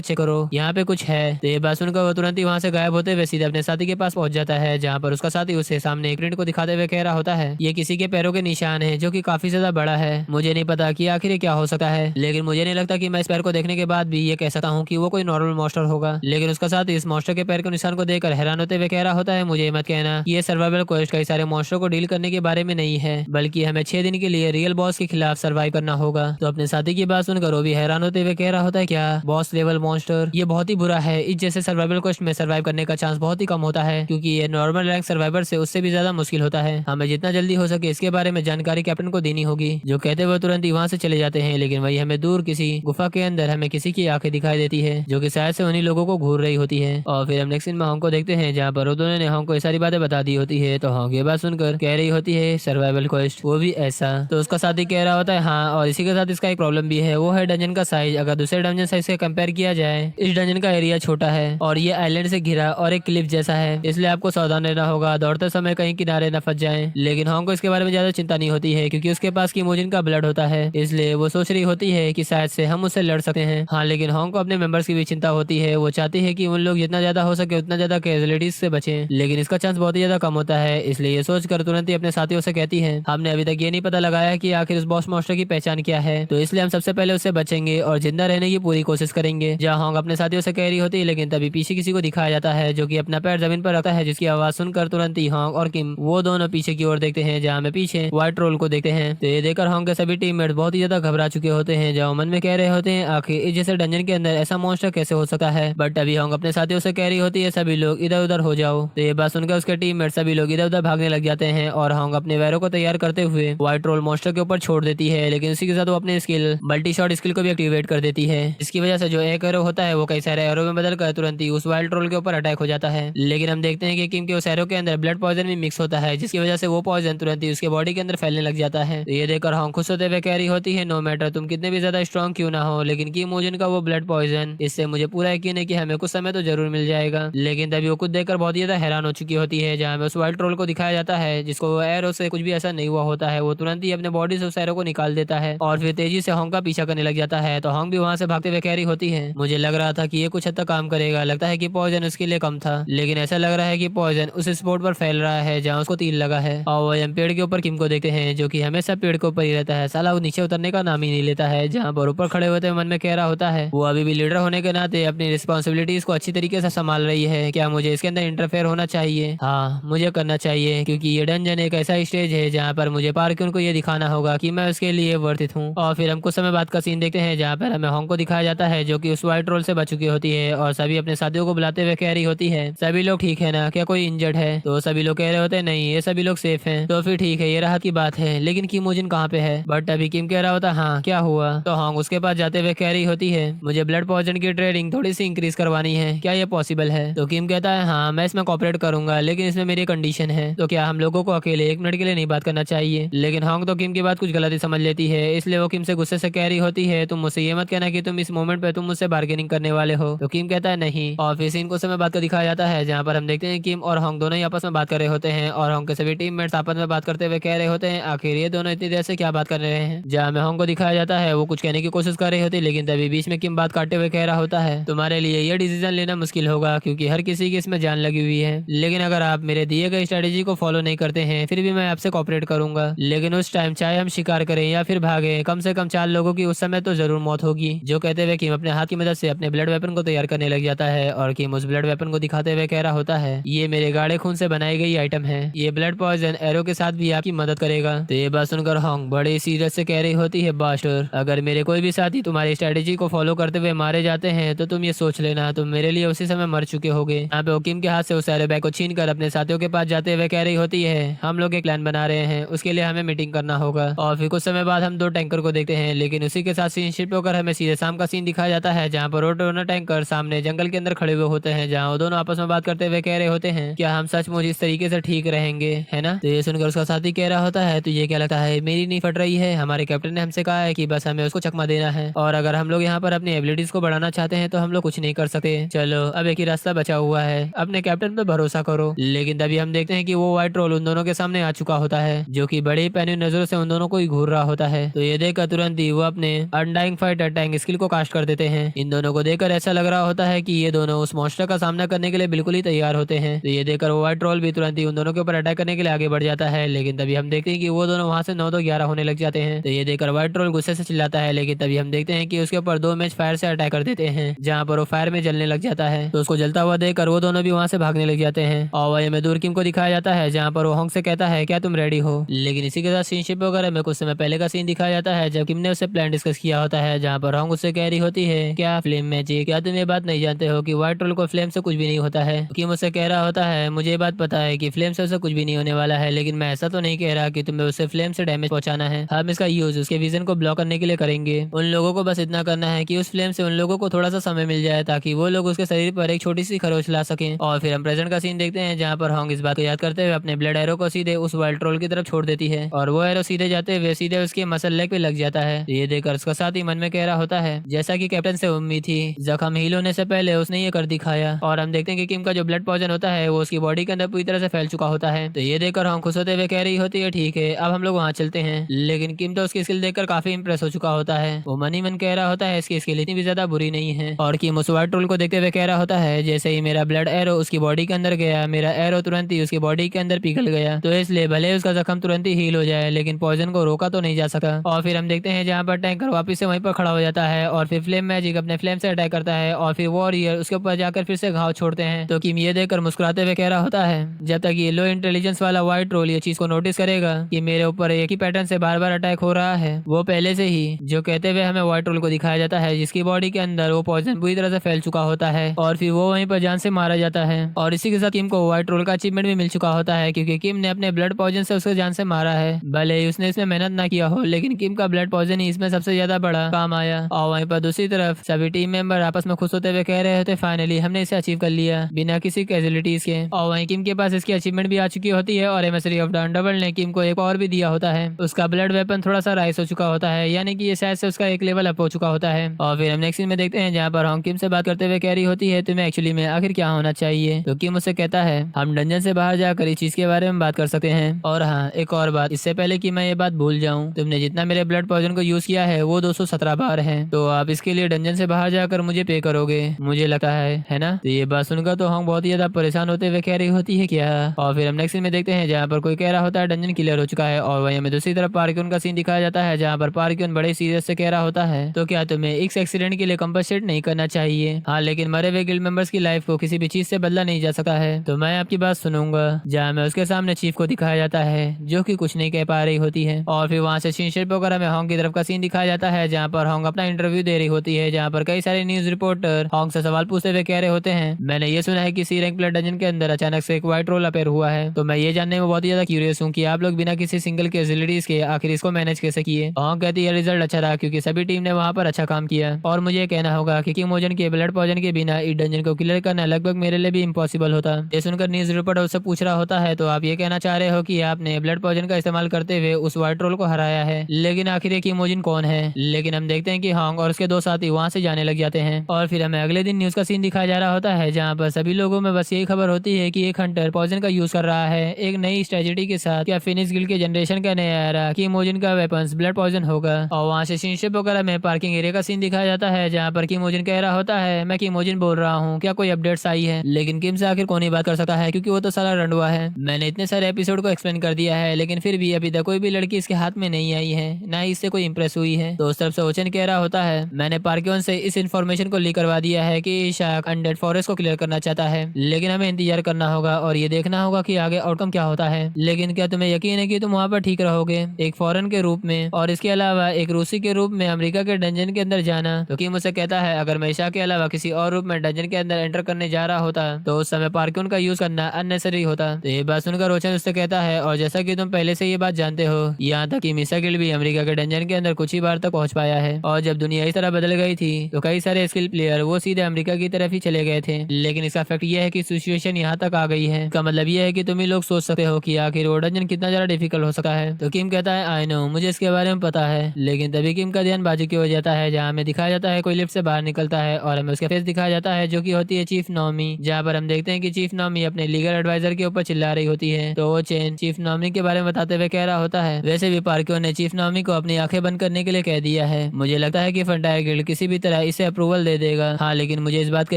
चेक करो, यहाँ पे कुछ है। तो ये बात सुनकर वो तुरंत ही वहाँ से गायब होते हुए सीधे अपने साथी के पास पहुंच जाता है, जहाँ पर उसका साथी उसे सामने एक प्रिंट को दिखाते हुए कह रहा होता है, ये किसी के पैरों के निशान है जो कि काफी ज्यादा बड़ा है। मुझे नहीं पता कि आखिर ये क्या हो सकता है, लेकिन मुझे नहीं लगता कि मैं इस पैर को देखने के बाद भी ये कह सकता हूँ कि वो कोई नॉर्मल मॉन्स्टर होगा। लेकिन उसका साथी इस मॉन्स्टर के पैर के निशान को देखकर हैरान होते हुए कह रहा होता है, मुझे मत कहना ये सर्वाइवल क्वेस्ट कई सारे मॉन्स्टर को डील करने के बारे में नहीं है, बल्कि हमें 6 दिन के लिए रियल बॉस के खिलाफ सर्वाइव करना होगा। तो अपने साथी की बात सुनकर वो भी हैरान होते हुए कह रहा होता है, क्या बॉस लेवल मॉन्स्टर, ये बहुत ही बुरा है। इस जैसे सर्वाइवल क्वेस्ट में सर्वाइव करने का चांस बहुत ही कम होता है, क्योंकि ये नॉर्मल रैंक सर्वाइवर से उससे भी ज्यादा मुश्किल होता है। हमें जितना जल्दी हो सके इसके बारे में जानकारी कैप्टन को देनी होगी। जो कहते हुए तुरंत ही वहाँ से चले जाते हैं, लेकिन वही हमें दूर किसी गुफा के अंदर हमें किसी की आंखें दिखाई देती है, जो कि शायद से उन्हीं लोगों को घूर रही होती है। और फिर हम नेक्स्ट सीन में हॉन्ग को देखते हैं, जहाँ पर दोनों ने हॉन्ग को ये सारी बातें बता दी होती है। तो हॉन्ग ये बात सुनकर कह रही होती है, सर्वाइवल क्वेस्ट, वो भी ऐसा। तो उसका साथी कह रहा होता है, हाँ, और इसी के साथ इसका एक प्रॉब्लम भी है, वो है डंजन का साइज। अगर दूसरे डंजन साइज से कंपेयर किया जाए, इस डंजन का एरिया छोटा है और ये आइलैंड से घिरा और एक क्लिफ जैसा है, इसलिए आपको सावधान रहना होगा, दौड़ते समय कहीं किनारे न फंस जाएं। लेकिन हॉन्ग को इसके बारे में ज्यादा चिंता नहीं होती है, क्योंकि उसके पास कीमोजिन का ब्लड होता है, इसलिए वो सोच रही होती है कि शायद से हम उससे लड़ सकते हैं। हाँ, लेकिन हॉन्ग को अपने मेंबर्स की भी चिंता होती है। वो चाहती है कि उन लोग जितना ज्यादा हो सके उतना ज्यादा कैजुअलिटीज से बचें, लेकिन इसका चांस बहुत ही ज्यादा कम होता है। इसलिए ये सोचकर तुरंत ही अपने साथियों से कहती है, हमने अभी तक ये नहीं पता लगाया कि आखिर उस बॉस मॉन्स्टर की पहचान क्या है, तो इसलिए हम सबसे पहले उससे बचेंगे और जिंदा रहने की पूरी कोशिश करेंगे। जहाँ हॉन्ग अपने साथियों से कह रही होती है, लेकिन तभी पीछे किसी को दिखाया जाता है, जो कि अपना पैर जमीन पर रखता है, जिसकी आवाज सुनकर तुरंत ही हॉन्ग और किम वो दोनों पीछे की ओर देखते हैं, जहाँ में पीछे व्हाइट रोल को देखते हैं। तो ये देखकर हॉन्ग के सभी टीममेट बहुत ही ज्यादा घबरा चुके होते हैं, जहाँ मन में कह रहे होते हैं, आखिर इस जैसे डंजन के अंदर ऐसा मॉन्स्टर कैसे हो सकता है। बट अभी हॉन्ग अपने साथियों से कह रही होती है, सभी लोग इधर उधर हो जाओ। तो ये बात सुनकर उसके टीममेट सभी लोग इधर उधर भागने लग जाते हैं, और हॉन्ग अपने वैरों को तैयार करते हुए व्हाइट रोल मॉन्स्टर के ऊपर छोड़ देती है। लेकिन उसी के साथ वो अपने स्किल मल्टी शॉट स्किल को भी एक्टिवेट कर देती है, जिसकी वजह से जो एक एरो होता है वो कई सारे एरो में बदल कर तुरंत ही उस व्हाइट रोल के ऊपर अटैक हो जाता है। लेकिन हम देखते हैं कि किम के उस एरो के अंदर ब्लड पॉइजन भी मिक्स होता है, जिसकी वजह से वो पॉइजन तुरंत ही उसके बॉडी के अंदर फैलने लग जाता है। तो ये देखकर हॉन्ग खुश होते हुए कह रही होती है, नो मैटर तुम कितने भी ज्यादा स्ट्रॉन्ग क्यों ना हो, लेकिन कीमोजन का वो ब्लड पॉइजन, इससे मुझे पूरा यकीन है कि हमें कुछ समय तो जरूर मिल जाएगा। लेकिन तभी वो खुद देखकर बहुत ही ज्यादा हैरान हो चुकी होती है, जहाँ में उस व्हाइट रोल को दिखाया जाता है, जिसको वो एरो से कुछ भी ऐसा नहीं हुआ होता है। वो तुरंत ही अपने बॉडी से उस एरो को निकाल देता है और फिर तेजी से हॉन्ग का पीछा करने लग जाता है। तो हॉन्ग भी वहां से भागते हुए कह रही होती है, मुझे लग रहा था कि ये कुछ हद तक काम करेगा, लगता है कि पॉइजन उसके लिए कम था, लेकिन ऐसा लग रहा है कि पॉइजन उस स्पॉट पर फैल रहा है जहाँ उसको तीर लगा है। और वो हम पेड़ के ऊपर किम को देखते हैं, जो कि हमेशा पेड़ के ऊपर ही रहता है, साला वो नीचे उतरने का नाम ही नहीं लेता है। जहाँ पर ऊपर खड़े होते मन में कह रहा होता है, वो अभी भी लीडर होने के नाते अपनी रिस्पॉन्सिबिलिटीज को अच्छी तरीके से संभाल रही है, क्या मुझे इसके अंदर इंटरफेयर होना चाहिए? हाँ, मुझे करना चाहिए, क्योंकि ये डंजन एक ऐसा स्टेज है जहाँ पर मुझे पार्क्यून को ये दिखाना होगा कि मैं उसके लिए वर्थित हूँ। और फिर हम कुछ समय बाद का सीन देखते हैं, जहाँ पर हमें हॉन्ग को दिखाया जाता है, जो कि उस व्हाइट रोल से बच चुकी होती है और सभी अपने साथियों को बुलाते हुए कह रही होती है, सभी लोग ठीक है ना, क्या कोई इंजर्ड है? तो सभी लोग कह रहे होते हैं, नहीं, ये सभी लोग सेफ हैं। तो फिर ठीक है, ये राहत की बात है, लेकिन कीमोजिन कहाँ पे है? बट अभी किम कह रहा होता है, हाँ, क्या हुआ? तो हॉन्ग उसके पास जाते हुए कह रही होती है, मुझे ब्लड पॉइजन की ट्रेडिंग थोड़ी सी इंक्रीज करवानी है, क्या ये पॉसिबल है? तो किम कहता है, हाँ, मैं इसमें कॉपरेट करूंगा, लेकिन इसमें मेरी कंडीशन है। तो क्या हम लोगों को अकेले 1 मिनट के लिए नहीं बात करना चाहिए? लेकिन हॉन्ग तो किम की बात कुछ गलत ही समझ लेती है, इसलिए वो किम से गुस्से से कह रही होती है, तुम मुझसे ये मत कहना कि तुम इस मोमेंट पे तुम मुझसे बार्गेनिंग करने वाले हो। तो किम कहता है, नहीं। और फिर सीन को समय बात कर दिखाया जाता है, जहाँ पर हम देखते हैं किम और हॉन्ग दोनों ही आपस में बात कर रहे होते हैं, और हॉन्ग के सभी टीममेट्स आपस में बात करते हुए कह रहे होते हैं, आखिर ये दोनों इतनी देर से क्या बात कर रहे हैं? जहाँ में हॉन्ग को दिखाया जाता है, वो कुछ कहने की कोशिश कर रही होती है, लेकिन तभी बीच में किम बात काटते हुए कह रहा होता है, तुम्हारे लिए ये डिसीजन लेना मुश्किल होगा, क्योंकि हर किसी की इसमें जान लगी हुई है, लेकिन अगर आप मेरे दिए गए स्ट्रेटेजी को फॉलो नहीं करते हैं, फिर भी मैं आपसे कॉपरेट करूंगा। लेकिन उस टाइम चाहे हम शिकार करें या फिर भागे, कम से कम 4 लोगों की उस समय तो जरूर मौत होगी। जो कहते हुए किम अपने हाथ की मदद से अपने ब्लड वेपन को तैयार करने लग जाता है, और किम उस ब्लड वेपन को दिखाते हुए कह रहा होता है, ये मेरे गाढ़े खून से बनाई गई आइटम है, ये ब्लड पॉइजन एरो के साथ भी आपकी मदद करेगा। तो ये बात सुनकर हॉन्ग बड़े सीरियस से कह रही होती है, बास्टर, अगर मेरे कोई भी साथी तुम्हारी स्ट्रेटेजी को फॉलो करते हुए मारे जाते हैं, तो तुम ये सोच लेना तुम मेरे लिए उसी समय मर चुके होगे। यहाँ पे किम के हाथ से उस एरो बैग को छीन कर अपने साथियों के पास जाते हुए कह रही होती है, हम लोग एक प्लान बना रहे हैं, उसके लिए हमें मीटिंग करना होगा। और फिर कुछ समय बाद हम 2 टैंकर को देखते हैं, लेकिन उसी के साथ सीन शिफ्ट होकर हमें सीधे शाम का सीन दिखाया जाता है, जहाँ पर दोनों टैंकर सामने जंगल के अंदर खड़े हुए होते हैं, जहाँ वो दोनों आपस में बात करते हुए कह रहे होते हैं, क्या हम सचमुच इस तरीके से ठीक रहेंगे, है ना? तो ये सुनकर उसका साथी कह रहा होता है, तुझे क्या लगता है मेरी नहीं फट रही है? हमारे कैप्टन ने हमसे कहा है कि बस हमें उसको चकमा देना है, और अगर हम लोग यहाँ पर अपनी एबिलिटीज को बढ़ाना चाहते हैं तो हम लोग कुछ नहीं कर सकते। चलो, अब एक ही रास्ता बचा हुआ है, अपने कैप्टन पे भरोसा करो। लेकिन तभी हम देखते हैं कि वो व्हाइट रोल उन दोनों के सामने आ चुका होता है, जो कि बड़ी पैनी नजरों से उन दोनों को ही घूर रहा होता है। तो ये देखकर तुरंत ही वो अपने अनडाइंग फाइटर टैंक स्किल को कास्ट कर देते हैं। इन दोनों को देखकर ऐसा लग रहा होता है कि ये दोनों उस मॉन्स्टर का सामना करने के लिए बिल्कुल ही तैयार होते हैं। तो ये देखकर वो व्हाइट ट्रोल भी तुरंत ही उन दोनों के ऊपर अटैक करने के लिए आगे बढ़ जाता है, लेकिन तभी हम देखते हैं कि वो दोनों वहां से 9-2-11 होने लग जाते हैं। तो ये देखकर व्हाइट ट्रोल गुस्से से चिल्लाता है, लेकिन तभी हम देखते हैं कि उसके ऊपर 2 मैच फायर से अटैक कर देते हैं, जहाँ पर वो फायर में जलने लग जाता है। तो उसको जलता हुआ देखकर वो दोनों भी वहां से भागने लग जाते हैं और वही में दूर किम को दिखाया जाता है, जहाँ पर वो होंग से कहता है क्या तुम रेडी हो। लेकिन इसी के साथ सीनशिप वगैरह में कुछ समय पहले का सीन दिखाया जाता है, जब किम ने उससे प्लान डिस्कस किया होता है, जहाँ पर होंग उससे कह रही होती है क्या फ्लेम मैजिक, क्या तुम ये बात नहीं जानते हो कि व्हाइट ट्रोल को फ्लेम से कुछ भी नहीं होता है। किम उससे कह रहा होता है मुझे ये बात पता है कि फ्लेम से उसे कुछ भी नहीं होने वाला है, लेकिन मैं ऐसा तो नहीं कह रहा कि तुम्हें उससे फ्लेम से डैमेज पहुंचाना है। हम इसका यूज उसके विजन को ब्लॉक करने के लिए करेंगे। उन लोगों को बस इतना करना है कि उस फ्लेम से उन लोगों को थोड़ा सा समय मिल जाए, ताकि वो लोग उसके शरीर पर एक छोटी सी खरोच ला सकें। और फिर हम प्रेजेंट का सीन देखते हैं, जहाँ पर होंग इस बात को याद करते हुए अपने ब्लड एरो को सीधे उस वाइल्ड ट्रोल की तरफ छोड़ देती है, और वो एरो सीधे जाते हुए सीधे उसके मसल लेग पे लग जाता है। ये देखकर उसका साथी मन में कह रहा होता है जैसा कि कैप्टन से उम्मीद थी, जख्म हील होने से पहले उसने ये कर दिखाया। और हम देखते हैं कि किम का जो ब्लड पॉइजन होता है वो उसकी बॉडी के अंदर पूरी तरह से फैल चुका होता है। तो ये देखकर हम खुश होते हुए कह रही होती है ठीक है अब हम लोग वहाँ चलते हैं। लेकिन किम तो उसकी स्किल देखकर काफी इंप्रेस हो चुका होता है। वो मन ही मन कह रहा होता है इसकी स्किल इतनी भी ज्यादा बुरी नहीं है। और किम उस व्हाइट ट्रोल को देखते हुए कह रहा होता है जैसे ही मेरा ब्लड एरो उसकी बॉडी के अंदर गया, मेरा एरो तुरंत ही उसकी बॉडी के अंदर पिघल गया। तो इसलिए भले उसका जख्म तुरंत ही हील हो जाए, लेकिन पॉइजन को रोका तो नहीं जा सका। और फिर हम देखते हैं जहाँ पर टैंकर वापस से वहीं पर खड़ा हो जाता है, और फिर फ्लेम मैजिक अपने फ्लेम से अटैक करता है, और फिर वॉरियर उसके ऊपर जाकर फिर से घाव छोड़ते हैं। तो किम ये देखकर मुस्कुराते हुए कह रहा होता है जब तक ये लो इंटेलिजेंस वाला व्हाइट ट्रोल ये चीज को नोटिस करेगा कि मेरे ऊपर एक ही पैटर्न से बार बार अटैक हो रहा है, वो पहले से ही जो कहते हुए हमें व्हाइट ट्रोल को दिखाया जाता है जिसकी बॉडी के अंदर वो पॉइजन पूरी तरह से फैल चुका होता है, और फिर वो वहीं पर जान से मारा जाता है। और इसी के साथ किम को व्हाइट ट्रोल का अचीवमेंट भी मिल चुका होता है, क्योंकि किम ने अपने ब्लड पॉइजन से उसको जान से मारा है। भले ही उसने इसमें मेहनत ना किया हो, लेकिन किम का ब्लड पॉइजन ही इसमें सबसे ज्यादा बड़ा काम आया। और वहीं पर दूसरी तरफ सभी टीम मेंबर आपस में खुश होते हुए कह रहे होते फाइनली हमने इसे अचीव कर लिया बिना किसी कैजुअलिटीज के। और वहीं किम के पास इसकी अचीवमेंट भी आ चुकी होती है, और एमिसरी ऑफ द अंडरवर्ल्ड ने किम को एक और भी दिया होता है। उसका ब्लड वेपन थोड़ा सा राइस हो चुका होता है, यानी कि ये शायद से उसका एक लेवल अप हो चुका होता है। और फिर हम नेक्स्ट सीन में देखते हैं जहाँ पर होंग किम से बात करते हुए कह रही होती है तुम्हें एक्चुअली में आखिर क्या होना चाहिए। तो किम उससे कहता है हम डंजन से बाहर जाकर इस चीज के बारे में बात कर सकते हैं। और हाँ एक और बात, इससे पहले कि मैं ये बात भूल जाऊं, तुमने जितना मेरे ब्लड पॉइजन को यूज किया है वो 217 बार है, तो आप इसके लिए डंजन से बाहर जाकर मुझे पे करोगे मुझे लगता है ना। तो ये बात सुनकर तो होंग बहुत ही ज्यादा परेशान होते हुए कह रही होती है क्या। और फिर हम नेक्स्ट सीन में देखते हैं जहाँ पर कोई कह रहा होता है डंजन क्लियर हो चुका है, और वहीं हमें दूसरी तरफ पार्क्यून का सीन दिखाया जाता है, जहाँ पर पार्क्यून बड़े सीरियस से कह रहा होता है तो क्या तुम्हें इस एक्सीडेंट के लिए कंपनसेट नहीं करना चाहिए। हाँ लेकिन मरे हुए गिल्ड मेंबर्स की लाइफ को किसी भी चीज से बदला नहीं जा सकता है। तो मैं आपकी बात सुनूंगा। जहाँ में उसके सामने चीफ को दिखाया जाता है जो कि कुछ नहीं कह पा रही होती है। और फिर वहाँ से शिनशिप वगैरह में होंग की तरफ का सीन दिखाया जाता है, जहाँ पर होंग अपना इंटरव्यू दे रही होती है, जहाँ पर कई सारे न्यूज रिपोर्टर होंग से सवाल पूछते हुए कह रहे होते हैं मैंने ये सुना है कि सी रैंक प्लेयर डंजन के अंदर अचानक से एक व्हाइट रोल अपेयर हुआ है, तो मैं ये जानने में बहुत ही ज्यादा क्यूरियस हूँ कि आप लोग बिना किसी सिंगल कैजुअलिटीज के आखिर इसको मैनेज कैसे किए। होंग कहती है रिजल्ट अच्छा रहा क्योंकि सभी टीम ने वहाँ पर अच्छा काम किया, और मुझे ये कहना होगा कि किम ओजन के ब्लड पॉइजन के बिना इस डंजन को क्लियर करना लगभग मेरे लिए भी इम्पॉसिबल होता। ये सुनकर न्यूज रिपोर्टर उससे पूछ रहा होता है तो आप ये कहना चाह रहे हो कि आपने ब्लड पॉइजन का इस्तेमाल करते हुए उस व्हाइट रोल को हराया है, लेकिन आखिर ये किम ओजन कौन है। लेकिन हम देखते हैं कि होंग और उसके 2 साथी वहाँ से जाने लग जाते हैं, और फिर हमें अगले दिन न्यूज का सीन दिखाया जा रहा होता है, जहाँ पर सभी लोगों में बस यही खबर होती है कि एक हंटर पॉइजन का यूज कर रहा है एक नई स्ट्रेटेजी के साथ। क्या फिनिश गिल्ड के जनरेशन का नया एरा किम ओजन का वेपन्स ब्लड पॉइजन होगा। और वहाँ से शिनशिप वगैरह में पार्किंग एरिया का सीन दिखाया जाता है, जहाँ पर किम ओजन कह रहा होता है मैं किम ओजन बोल रहा हूँ, क्या कोई अपडेट्स आई है। लेकिन किम से आखिर कौन ही बात कर सकता है क्योंकि वो तो सारा रंडुआ है। मैंने इतने सारे एपिसोड को एक्सप्लेन कर दिया है, लेकिन फिर भी अभी तक कोई भी लड़की इसके हाथ में नहीं आई है, ना ही इससे कोई इंप्रेस हुई है। तो उस तरफ से ओचन कह रहा होता है मैंने पार्कियन से इस इन्फॉर्मेशन को लीक करवा दिया है कि शाक अनडेड फॉरेस्ट को क्लियर करना चाहता है, लेकिन हमें इंतजार करना होगा और ये देखना होगा कि आगे आउटकम क्या होता है। लेकिन क्या तुम्हें यकीन है कि तुम वहाँ पर ठीक रहोगे एक फॉरेन के रूप में, और इसके अलावा एक रूसी के रूप में अमेरिका के डंजन के अंदर जाना। तो किम मुझसे कहता है अगर मैं ईशा के अलावा किसी और रूप में डंजन के अंदर एंटर करने जा रहा होता तो उस समय पार्कियन का यूज करना अननेसेसरी होता। तो ये बात सुनकर ओचन उससे कहता है और जैसा कि तुम पहले से ये बात जानते हो यहाँ तक कि मिसा गिल्ड भी अमेरिका के डंजन के अंदर कुछ ही बार तक पहुंच पाया है, और जब दुनिया इस तरह बदल गई थी तो कई सारे स्किल प्लेयर वो सीधे अमेरिका की तरफ ही चले गए थे। लेकिन इसका फैक्ट ये है कि सिचुएशन यहाँ तक आ गई है, इसका मतलब ये है कि तुम ही लोग सोच सकते हो कि आखिर वो डंजन कितना ज्यादा डिफिकल्ट हो सकता है। तो किम कहता है आई नो मुझे इसके बारे में पता है, लेकिन तभी किम का ध्यान बाजू की हो जाता है, जहाँ हमें दिखाया जाता है कोई लिफ्ट से बाहर निकलता है और हमें उसका फेस दिखाया जाता है जो कि होती है चीफ नॉमी, जहाँ पर हम देखते हैं कि चीफ नॉमी अपने लीगल एडवाइजर के ऊपर चिल्ला रही होती है। तो वो चेन चीफ नॉमी के बारे में बताते हुए कह रहा होता है वैसे भी पार्कियों ने चीफ नाओमी को अपनी आंखें बंद करने के लिए कह दिया है। मुझे लगता है कि फंटायर गिल्ड किसी भी तरह इसे अप्रूवल दे देगा। हाँ, लेकिन मुझे इस बात का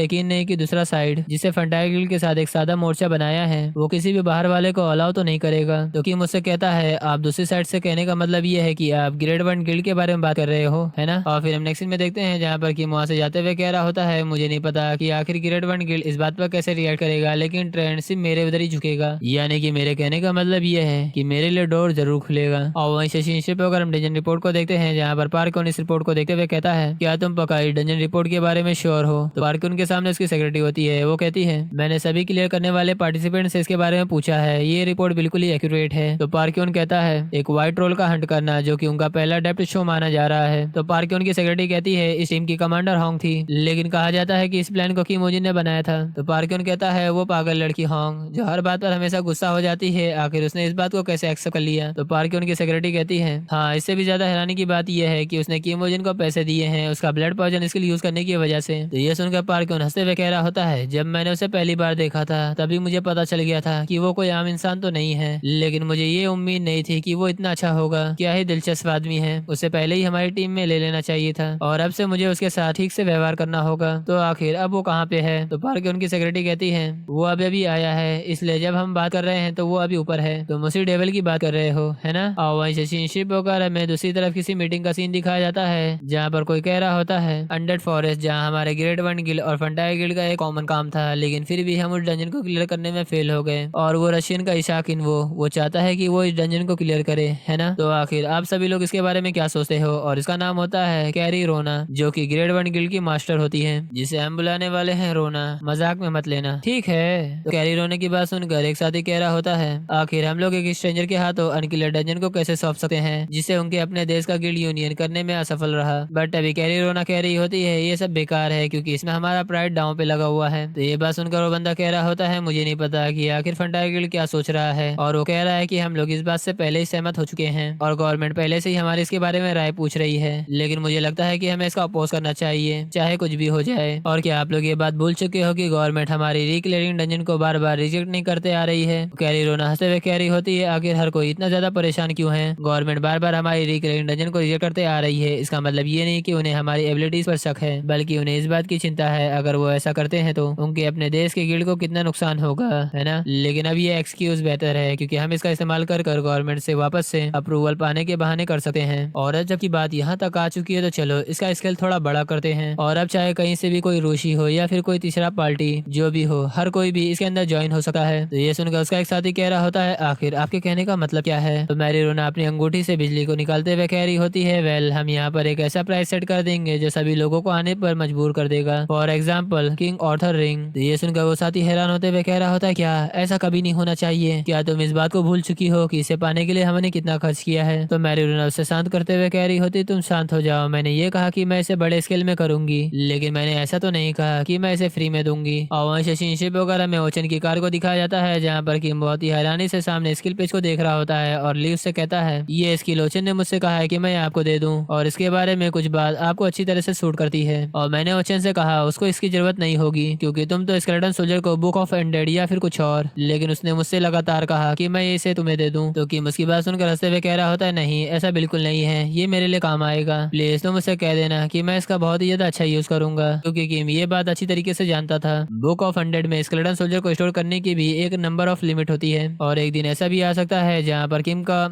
यकीन नहीं कि दूसरा साइड जिसे फंटायर गिल्ड के साथ एक सादा मोर्चा बनाया है वो किसी भी बाहर वाले को अलाउ तो नहीं करेगा। तो किम मुझसे कहता है आप दूसरी साइड से कहने का मतलब ये है कि आप ग्रेड 1 गिल्ड के बारे में बात कर रहे हो, है ना। और फिर हम नेक्स्ट सीन में देखते हैं जहाँ पर किम वहाँ से जाते हुए कह रहा होता है मुझे नहीं पता कि आखिर ग्रेड 1 गिल्ड इस बात पर कैसे रिएक्ट करेगा, लेकिन ट्रेंड सिर्फ मेरे उधर ही झुकेगा। यानी कि मेरे कहने का मतलब ये है कि मेरे लिए डोर जरूर खुलेगा। और वहीं शशि शिप होकर हम डंजन रिपोर्ट को देखते हैं जहाँ पर पार्कून इस रिपोर्ट को देखते हुए कहता है क्या तुम पक्का इस डंजन रिपोर्ट के बारे में श्योर हो। तो पार्कून के सामने उसकी सेक्रेटरी होती है, वो कहती है मैंने सभी क्लियर करने वाले पार्टिसिपेंट से इसके बारे में पूछा है, ये रिपोर्ट बिल्कुल ही एक्यूरेट है। तो पार्कून कहता है एक व्हाइट रोल का हंट करना जो कि उनका पहला डेप्थ शो माना जा रहा है। तो पार्कून की सेक्रेटरी कहती है इस टीम की कमांडर होंग थी, लेकिन कहा जाता है कि इस प्लान को किमोजिन ने बनाया था। तो पार्कून कहता है वो पागल लड़की होंग जो हर बात पर हमेशा गुस्सा हो जाती है, आखिर उसने इस बात को कैसे एक्सेप्ट कर लिया। तो पार्कून की सेक्रेटरी कहती है हाँ, इससे भी ज्यादा हैरानी की बात यह है कि उसने किमोजिन को पैसे दिए हैं उसका ब्लड पॉइजन स्किल यूज करने की वजह से। तो ये सुनकर पार्कून हंसते हुए कह रहा होता है जब मैंने उसे पहली बार देखा था तभी मुझे पता चल गया था कि वो कोई आम इंसान तो नहीं है, लेकिन मुझे ये उम्मीद नहीं थी कि वो इतना अच्छा होगा। क्या ही दिलचस्प आदमी है, उसे पहले ही हमारी टीम में ले लेना चाहिए था और अब से मुझे उसके साथ ठीक से व्यवहार करना होगा। तो आखिर अब वो कहाँ पे है। तो पार्कून की सेक्रेटरी कहती है वो अभी आया है, इसलिए जब हम बात कर रहे हैं तो वो अभी ऊपर है। तुम उसी डेविल की बात कर रहे हो, है ना। और वहीं शशि शिप होकर हमें दूसरी तरफ किसी मीटिंग का सीन दिखाया जाता है जहाँ पर कोई कह रहा होता है अंडर फॉरेस्ट जहाँ हमारे ग्रेड 1 गिल्ड और फंटायर गिल्ड का एक कॉमन काम था, लेकिन फिर भी हम उस डंजन को क्लियर करने में फेल हो गए। और वो रशियन का इशाकिन वो चाहता है कि वो इस डंजन को क्लियर करे, है ना। तो आखिर आप सभी लोग इसके बारे में क्या सोचते हो। और इसका नाम होता है कैरी रोना जो कि ग्रेड 1 गिल्ड की मास्टर होती है, जिसे हम बुलाने वाले हैं रोना, मजाक में मत लेना, ठीक है। तो कैरी रोने की बात सुनकर एक साथी कह रहा होता है आखिर हम लोग एक स्ट्रेंजर के हाथों अनकिलर डंजन को कैसे सौंप सकते हैं जिसे उनके अपने देश का गिल्ड यूनियन करने में असफल रहा। बट अभी कैरी रोना कह रही होती है ये सब बेकार है क्योंकि इसमें हमारा प्राइड दांव पे लगा हुआ है। तो ये बात सुनकर वो बंदा कह रहा होता है मुझे नहीं पता कि आखिर फंटायर गिल्ड क्या सोच रहा है, और वो कह रहा है कि हम लोग इस बात से पहले ही सहमत हो चुके हैं और गवर्नमेंट पहले से ही हमारे इसके बारे में राय पूछ रही है, लेकिन मुझे लगता है कि हमें इसका अपोज करना चाहिए चाहे कुछ भी हो जाए। और क्या आप लोग ये बात भूल चुके हो कि गवर्नमेंट हमारी रिक्लेयरिंग डंजन को बार बार रिजेक्ट नहीं करते आ रही है। कैरी रोना हंसते हुए कह रही होती है आखिर हर कोई इतना ज्यादा परेशान क्यों है, गवर्नमेंट बार बार हमारी रिक्लेयरिंग डंजन को रिजेक्ट करते आ रही है, इसका मतलब ये नहीं कि उन्हें हमारी एबिलिटीज पर शक है, बल्कि उन्हें इस बात की चिंता है अगर वो ऐसा करते हैं तो उनके अपने देश के गिल्ड को कितना नुकसान होगा, है ना। लेकिन अब ये एक्सक्यूज बेहतर है क्योंकि हम इसका इस्तेमाल कर गवर्नमेंट से वापस से अप्रूवल पाने के बहाने कर सकते हैं। और अब जबकि बात यहाँ तक आ चुकी है तो चलो इसका स्केल थोड़ा बड़ा करते हैं, और अब चाहे कहीं से भी कोई रूसी हो या फिर कोई तीसरा पार्टी जो भी हो, हर कोई भी इसके अंदर ज्वाइन हो सकता है। तो ये सुनकर उसका एक साथी कह रहा होता है आखिर आपके कहने का मतलब क्या है। तो मैरी रोना अपनी अंगूठी से बिजली को निकालते हुए कह रही होती है वेल हम यहाँ पर एक ऐसा प्राइस सेट कर देंगे जो सभी लोगों को आने पर मजबूर कर देगा, for example king Arthur ring. तो ये सुनकर वो साथी हैरान होते हुए कह रहा होता है क्या ऐसा कभी नहीं होना चाहिए, क्या तुम इस बात को भूल चुकी हो कि इसे पाने के लिए हमने कितना खर्च किया है। तो मैरी रोना उसे शांत करते हुए कह रही होती तुम शांत हो जाओ, मैंने ये कहा कि मैं इसे बड़े स्केल में करूंगी, लेकिन मैंने ऐसा तो नहीं कहा कि मैं इसे फ्री में दूंगी। और वहीं शशि शिप वगैरह में ओचन की कार को दिखाया जाता है जहाँ पर किम बहुत ही हैरानी से सामने स्किल पेज को देख रहा होता है और ली उससे कहता है ये स्किल ओचन ने मुझसे कहा है कि मैं आपको दे दूं और इसके बारे में कुछ बात आपको अच्छी तरह से सूट करती है। और मैंने ओचन से कहा उसको इसकी जरूरत नहीं होगी क्योंकि तुम तो स्केलेटन सोल्जर को बुक ऑफ एंडेड या फिर कुछ और, लेकिन उसने मुझसे लगातार कहा कि मैं इसे तुम्हें दे दूं। तो किम उसकी बात सुनकर हंसते हुए कह रहा होता है नहीं ऐसा बिल्कुल नहीं है, ये मेरे लिए काम आएगा, प्लीज तुम मुझसे कह देना कि मैं इसका बहुत ही ज्यादा अच्छा यूज करूंगा। क्योंकि किम ये बात अच्छी तरीके से जानता था बुक ऑफ एंडेड में स्केलेटन सोल्जर को स्टोर करने की भी एक नंबर ऑफ लिमिट होती है, और एक दिन ऐसा भी आ सकता है जहाँ पर किम का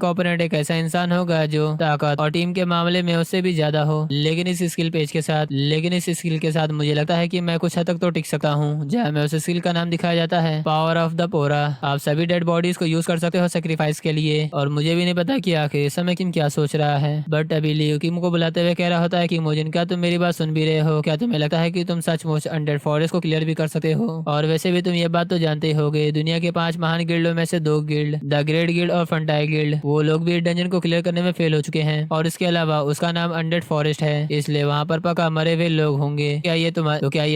ओपोनेंट एक ऐसा इंसान होगा जो ताकत और टीम के मामले में उससे भी ज्यादा हो। लेकिन इस स्किल के साथ मुझे लगता है कि मैं कुछ हद तक तो टिक सकता हूँ। जहाँ में उस स्किल का नाम दिखाया जाता है पावर ऑफ द पोरा। आप सभी डेड बॉडीज को यूज कर सकते हो सेक्रीफाइस के लिए, और मुझे भी नहीं पता कि आखिर इस समय किम क्या सोच रहा है। बट अभी लियो किम को बुलाते हुए कह रहा होता है कि मोजिन क्या तुम मेरी बात सुन भी रहे हो, क्या तुम्हें लगता है कि तुम सचमुच अनडेड फॉरेस्ट को क्लियर भी कर सकते हो। और वैसे भी तुम ये बात तो जानते होगे दुनिया के 5 महान गिल्डों में से 2 गिल्ड द ग्रेट गिल्ड और फंटायर गिल्ड वो लोग भी डंजन को क्लियर करने में फेल हो चुके हैं, और इसके अलावा उसका नाम अनडेड फॉरेस्ट है, इसलिए वहाँ पर पक्का मरे हुए लोग होंगे। क्या ये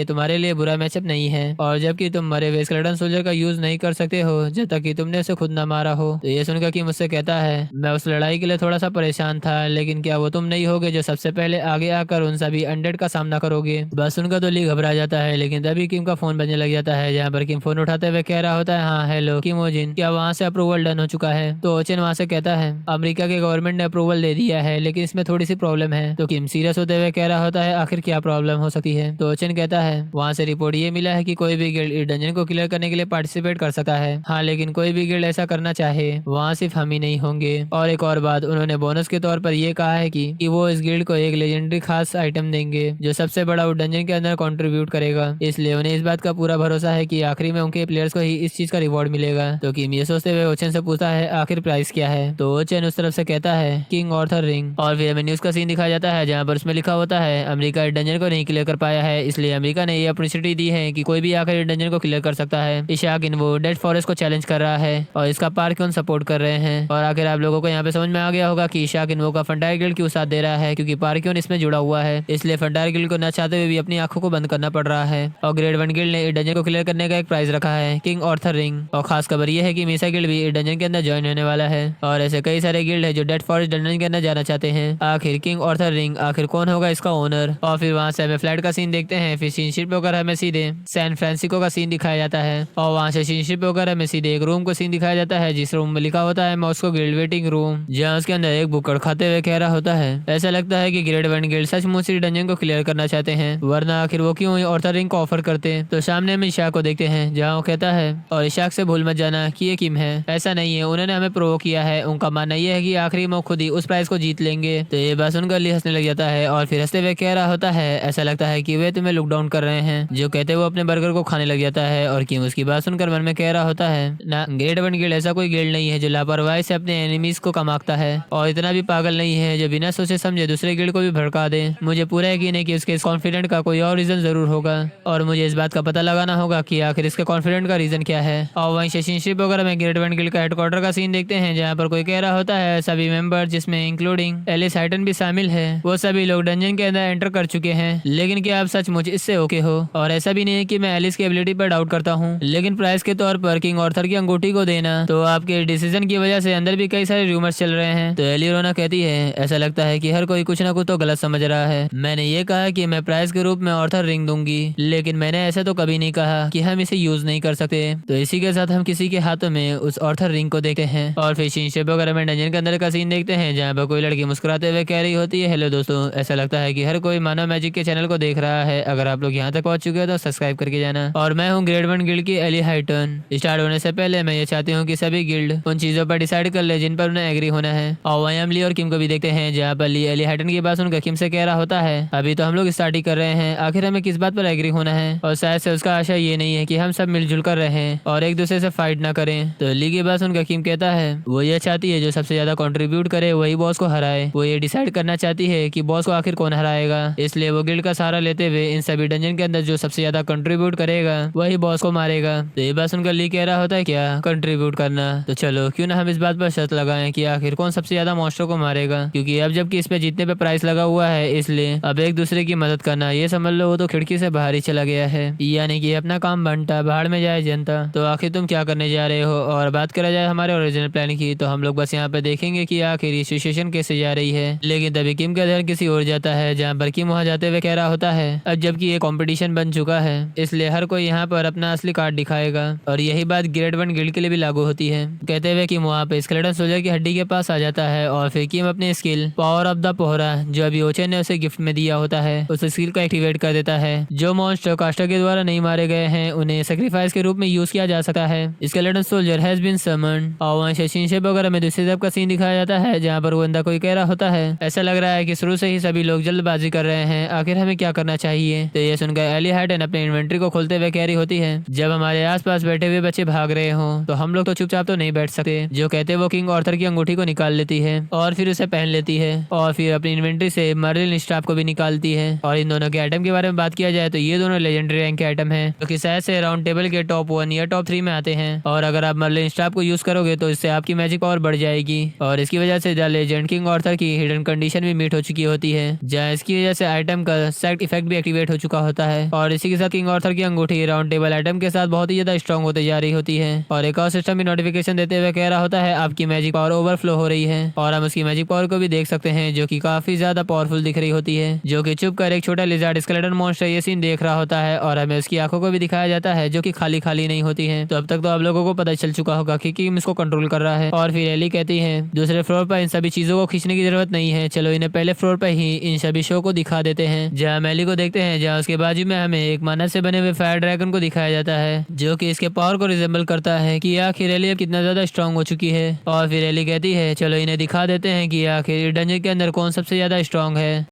तुम्हारे लिए बुरा मैचअप नहीं है, और जबकि तुम मरे हुए स्केलेटन सोल्जर का यूज नहीं कर सकते हो जब तक कि तुमने उसे खुद न मारा हो। तो ये सुनकर कि मुझसे कहता है मैं उस लड़ाई के लिए थोड़ा सा परेशान था, लेकिन क्या वो तुम नहीं होगे जो सबसे पहले आगे आकर उन सभी अनडेड का सामना करोगे। बस सुनकर तो ली घबरा जाता है, लेकिन तभी किम का फोन बजने लग जाता है जहाँ पर किम फोन उठाते हुए कह रहा होता है हाँ हेलो किमोजिन, क्या वहाँ से अप्रूवल डन हो चुका है। तो ओचन वहाँ से कहता है अमेरिका के गवर्नमेंट ने अप्रूवल दे दिया है, लेकिन इसमें थोड़ी सी प्रॉब्लम है। तो किम सीरियस होते हुए कह रहा होता है आखिर क्या प्रॉब्लम हो सकती है। तो ओचन कहता है वहाँ से रिपोर्ट ये मिला है कि कोई भी गिल्ड इस डंजन को क्लियर करने के लिए पार्टिसिपेट कर सकता है। हाँ, लेकिन कोई भी गिल्ड ऐसा करना चाहे वहाँ सिर्फ हम ही नहीं होंगे। और एक और बात, उन्होंने बोनस के तौर पर ये कहा है कि वो इस गिल्ड को एक लेजेंडरी खास आइटम देंगे जो सबसे बड़ा उस डंजन के अंदर कंट्रीब्यूट करेगा। इसलिए उन्हें इस बात का पूरा भरोसा है कि आखिरी में उनके प्लेयर्स को ही इस चीज का रिवॉर्ड मिलेगा। तो किम ये सोचते हुए ओचन से पूछता है आखिर प्राइस क्या है। तो ओचन उस तरफ से कहता है किंग ऑर्थर रिंग। और फिर हमें न्यूज का सीन दिखाया जाता है जहाँ पर उसमें लिखा होता है अमेरिका इस डंजन को नहीं क्लियर कर पाया है, इसलिए अमेरिका ने ये अपॉर्चुनिटी दी है कि कोई भी आकर इस डंजन को क्लियर कर सकता है। इशाक इनवो डेड फॉरेस्ट को चैलेंज कर रहा है और इसका पार्क्योन सपोर्ट कर रहे हैं। और आखिर आप लोगों को यहाँ पे समझ में आ गया होगा कि इशाक इनवो का फंटायर गिल्ड क्यों साथ दे रहा है, क्योंकि पार्क्योन इसमें जुड़ा हुआ है। इसलिए फंटायर गिल्ड को न चाहते हुए भी अपनी आंखों को बंद करना पड़ रहा है। और ग्रेड 1 गिल्ड ने इस डंजन को क्लियर करने का एक प्राइज रखा है, किंग ऑर्थर रिंग। और खास खबर यह है कि मीसा गिल्ड भी इस डंजन के अंदर ज्वाइन होने वाला है। और ऐसे कई सारे गिल्ड है जो डेड फॉरेस्ट डंजन के अंदर जाना चाहते हैं। आखिर किंग ऑर्थर रिंग आखिर कौन होगा इसका ओनर। और फिर वहाँ से हमें फ्लाइट का सीन देखते हैं। फिर शिप होकर हमें सीधे सैन फ्रांसिस्को का सीन दिखाया जाता है। और वहाँ से शिप होकर हमें सीधे एक रूम को सीन दिखाया जाता है जिस रूम में लिखा होता है मॉस्को गिल्ड वेटिंग रूम, जहाँ उसके अंदर एक बुक्कड़ खाते हुए कह रहा होता है ऐसा लगता है कि ग्रेड 1 गिल्ड सचमुच इस डंजन को क्लियर करना चाहते हैं, वरना आखिर वो क्यों ऑर्थर रिंग को ऑफर करते। तो सामने हम इशाक को देखते हैं जहाँ वो कहता है और इशाक से भूल मत जाना कि ये किम है, ऐसा नहीं है, उन्होंने हमें प्रोवोक किया है। उनका मानना यह है कि आखिरी में खुद ही उस प्राइज को जीत लेंगे। तो ये बात सुनकर ली हंसने लग जाता है और फिर हंसते हुए कह रहा होता है ऐसा लगता है कि वे तुम्हें लुक डाउन कर रहे हैं। जो कहते हुए वो अपने बर्गर को खाने लग जाता है और किम उसकी बात सुनकर मन में कह रहा होता है ना, ग्रेड 1 गिल्ड ऐसा कोई गिल्ड नहीं है जो लापरवाही से अपने एनिमीज को कमाता है, और इतना भी पागल नहीं है जो बिना सोचे समझे दूसरे गिल्ड को भी भड़का दे। मुझे पूरा यकीन है कि उसके इस कॉन्फिडेंट का कोई और रीजन जरूर होगा और मुझे इस बात का पता लगाना होगा कि आखिर इसके कॉन्फिडेंट का रीजन क्या है। और वहीं सेशनशिप वगैरह में ग्रेड 1 गिल्ड का हेडक्वार्टर का सीन देखते हैं जहाँ पर कोई कह रहा होता है सभी मेंबर जिसमें इंक्लूडिंग एलिस हाइटन भी शामिल है, वो सभी लोग डंजन के अंदर एंटर कर चुके हैं। लेकिन क्या आप सचमुच इससे ओके हो? और ऐसा भी नहीं है कि मैं एलिस की एबिलिटी पर डाउट करता हूँ, लेकिन प्राइस के तौर पर किंग ऑर्थर की अंगूठी को देना, तो आपके डिसीजन की वजह से अंदर भी कई सारे रूमर्स चल रहे हैं। तो एलिरोना कहती है ऐसा लगता है कि हर कोई कुछ ना कुछ तो गलत समझ रहा है। मैंने ये कहा कि मैं प्राइस के रूप में ऑर्थर रिंग दूंगी, लेकिन मैंने ऐसा तो कभी नहीं कहा कि हम इसे यूज नहीं कर सकते। तो इसी के साथ हम किसी के हाथों में उस ऑर्थर रिंग को देखते हैं और फिर शिप वगैरह में डंजन के अंदर का सीन देखते हैं जहाँ पर कोई लड़की मुस्कुराते हुए कह रही होती है हेलो दोस्तों, ऐसा लगता है कि हर कोई मानव मैजिक के चैनल को देख रहा है। अगर आप लोग यहाँ तक पहुंच चुके हो तो सब्सक्राइब करके जाना। और मैं हूँ ग्रेड 1 गिल्ड की एली हाइटन। स्टार्ट होने से पहले मैं ये चाहती हूँ कि सभी गिल्ड उन चीजों पर डिसाइड कर ले जिन पर उन्हें एग्री होना है। और वहीं हम ली और किम को भी देखते हैं जहाँ पर ली एली हाइटन की बात सुनकर किम से कह रहा होता है अभी तो हम लोग स्टार्ट ही कर रहे हैं, आखिर हमें किस बात पर एग्री होना है। और शायद से उसका आशा ये नहीं है कि हम सब मिलजुल कर रहें और एक दूसरे से फाइट ना करें। तो ली की बात सुनकर किम कहता है वो ये चाहती है जो सबसे ज्यादा कंट्रीब्यूट करे वही बॉस को हराए। वो ये डिसाइड करना चाहती है कि बॉस को आखिर कौन हराएगा, इसलिए वो गिल्ड का सहारा लेते हुए इन सभी डंजन के अंदर जो सबसे ज्यादा कंट्रीब्यूट करेगा वही बॉस को मारेगा। तो ये बात सुनकर ली कह रहा होता है क्या कंट्रीब्यूट करना, तो चलो क्यों ना हम इस बात पर शर्त लगाएं कि आखिर कौन सबसे ज्यादा मॉन्स्टर को मारेगा, क्योंकि अब जबकि इस पे जीतने पे प्राइस लगा हुआ है इसलिए अब एक दूसरे की मदद करना ये समझ लो वो तो खिड़की से बाहर ही चला गया है, यानी कि अपना काम बनता बाहर में जाए जनता। तो आखिर तुम क्या करने जा रहे हो। और बात करा जाए हमारे ओरिजिनल प्लान की तो हम लोग बस यहाँ पे देखेंगे कि आखिर ये सिचुएशन कैसे जा रही है। लेकिन तभी किम का ध्यान किसी और जाता है जहाँ पर किम वहाँ जाते हुए कह रहा होता है अब जबकि ये कंपटीशन बन चुका है इसलिए हर कोई यहाँ पर अपना असली कार्ड दिखाएगा। और यही बात ग्रेड 1 गिल्ड के लिए भी लागू होती है। कहते हुए किम वहाँ पे स्केलेटन सोल्जर की हड्डी के पास आ जाता है और फिर किम अपनी स्किल पावर ऑफ द पोहरा जो अभी ओचे ने उसे गिफ्ट में दिया होता है उस स्किल को एक्टिवेट कर देता है। जो मॉन्स्टर कास्टर के द्वारा नहीं मारे गए हैं उन्हें सेक्रीफाइस के रूप में यूज किया जा सकता है। Skeleton soldier has been summoned. और वहाँ सेशनशिप वगैरह में दूसरी तरफ का सीन दिखाया जाता है जहाँ पर वो बंदा कोई कह रहा होता है ऐसा लग रहा है कि शुरू से ही सभी लोग जल्दबाजी कर रहे हैं, आखिर हमें क्या करना चाहिए। तो ये सुनकर एली हाइटन अपने इन्वेंट्री को खोलते हुए कह रही होती है जब हमारे आसपास बैठे हुए बच्चे भाग रहे हो तो हम लोग तो चुपचाप तो नहीं बैठ सकते। जो कहते वो किंग ऑर्थर की अंगूठी को निकाल लेती है और फिर उसे पहन लेती है और फिर अपनी इन्वेंट्री से मर्लिन स्टाफ को भी निकालती है। और इन दोनों के आइटम के बारे में बात किया जाए तो ये दोनों लेजेंडरी रैंक के आइटम है जो कि शायद से राउंड टेबल के टॉप 1 या टॉप 3 में आते हैं। और अगर आप मर्लिन स्टाफ को यूज करोगे तो इससे आपकी मैजिक पावर बढ़ जाएगी और इसकी वजह से द लेजेंड किंग ऑर्थर की हिडन कंडीशन भी मीट हो चुकी होती है जहाँ इसकी वजह से आइटम का सेट इफेक्ट भी एक्टिवेट हो चुका होता है। और इसी के साथ किंग ऑर्थर की अंगूठी राउंड टेबल आइटम के साथ बहुत ही ज्यादा स्ट्रॉन्ग होते जा रही होती है। और एक और सिस्टम भी नोटिफिकेशन देते हुए कह रहा होता है आपकी मैजिक पावर ओवरफ्लो हो रही है और हम उसकी मैजिक पावर को भी देख सकते हैं जो कि काफी ज्यादा पावरफुल दिख रही होती है। जो कि चुप कर एक छोटा लिजार्ड स्केलेटन मॉन्स्टर ये सीन देख रहा होता है और हमें उसकी आंखों को भी दिखाया जाता है जो कि खाली खाली नहीं होती है। तो अब तक तो आप लोगों को पता चल चुका होगा कि किम इसको कंट्रोल कर रहा है। और फिर एली कहती है दूसरे फ्लोर पर इन सभी चीजों को खींचने की जरूरत नहीं है, चलो इन्हें पहले फ्लोर पर ही इन सभी शो को दिखा देते हैं। जहाँ हम एली को देखते हैं जहाँ उसके बाजू में हमें एक मानव से बने हुए फायर ड्रैगन को दिखाया जाता है जो कि इसके पावर को रिजेंबल करता है कि आखिर एली अब कितना ज्यादा स्ट्रांग हो चुकी है। और फिर एली कहती है चलो इन्हें दिखा देते हैं कि आखिर डंजन के अंदर कौन सबसे ज्यादा स्ट्रांग है।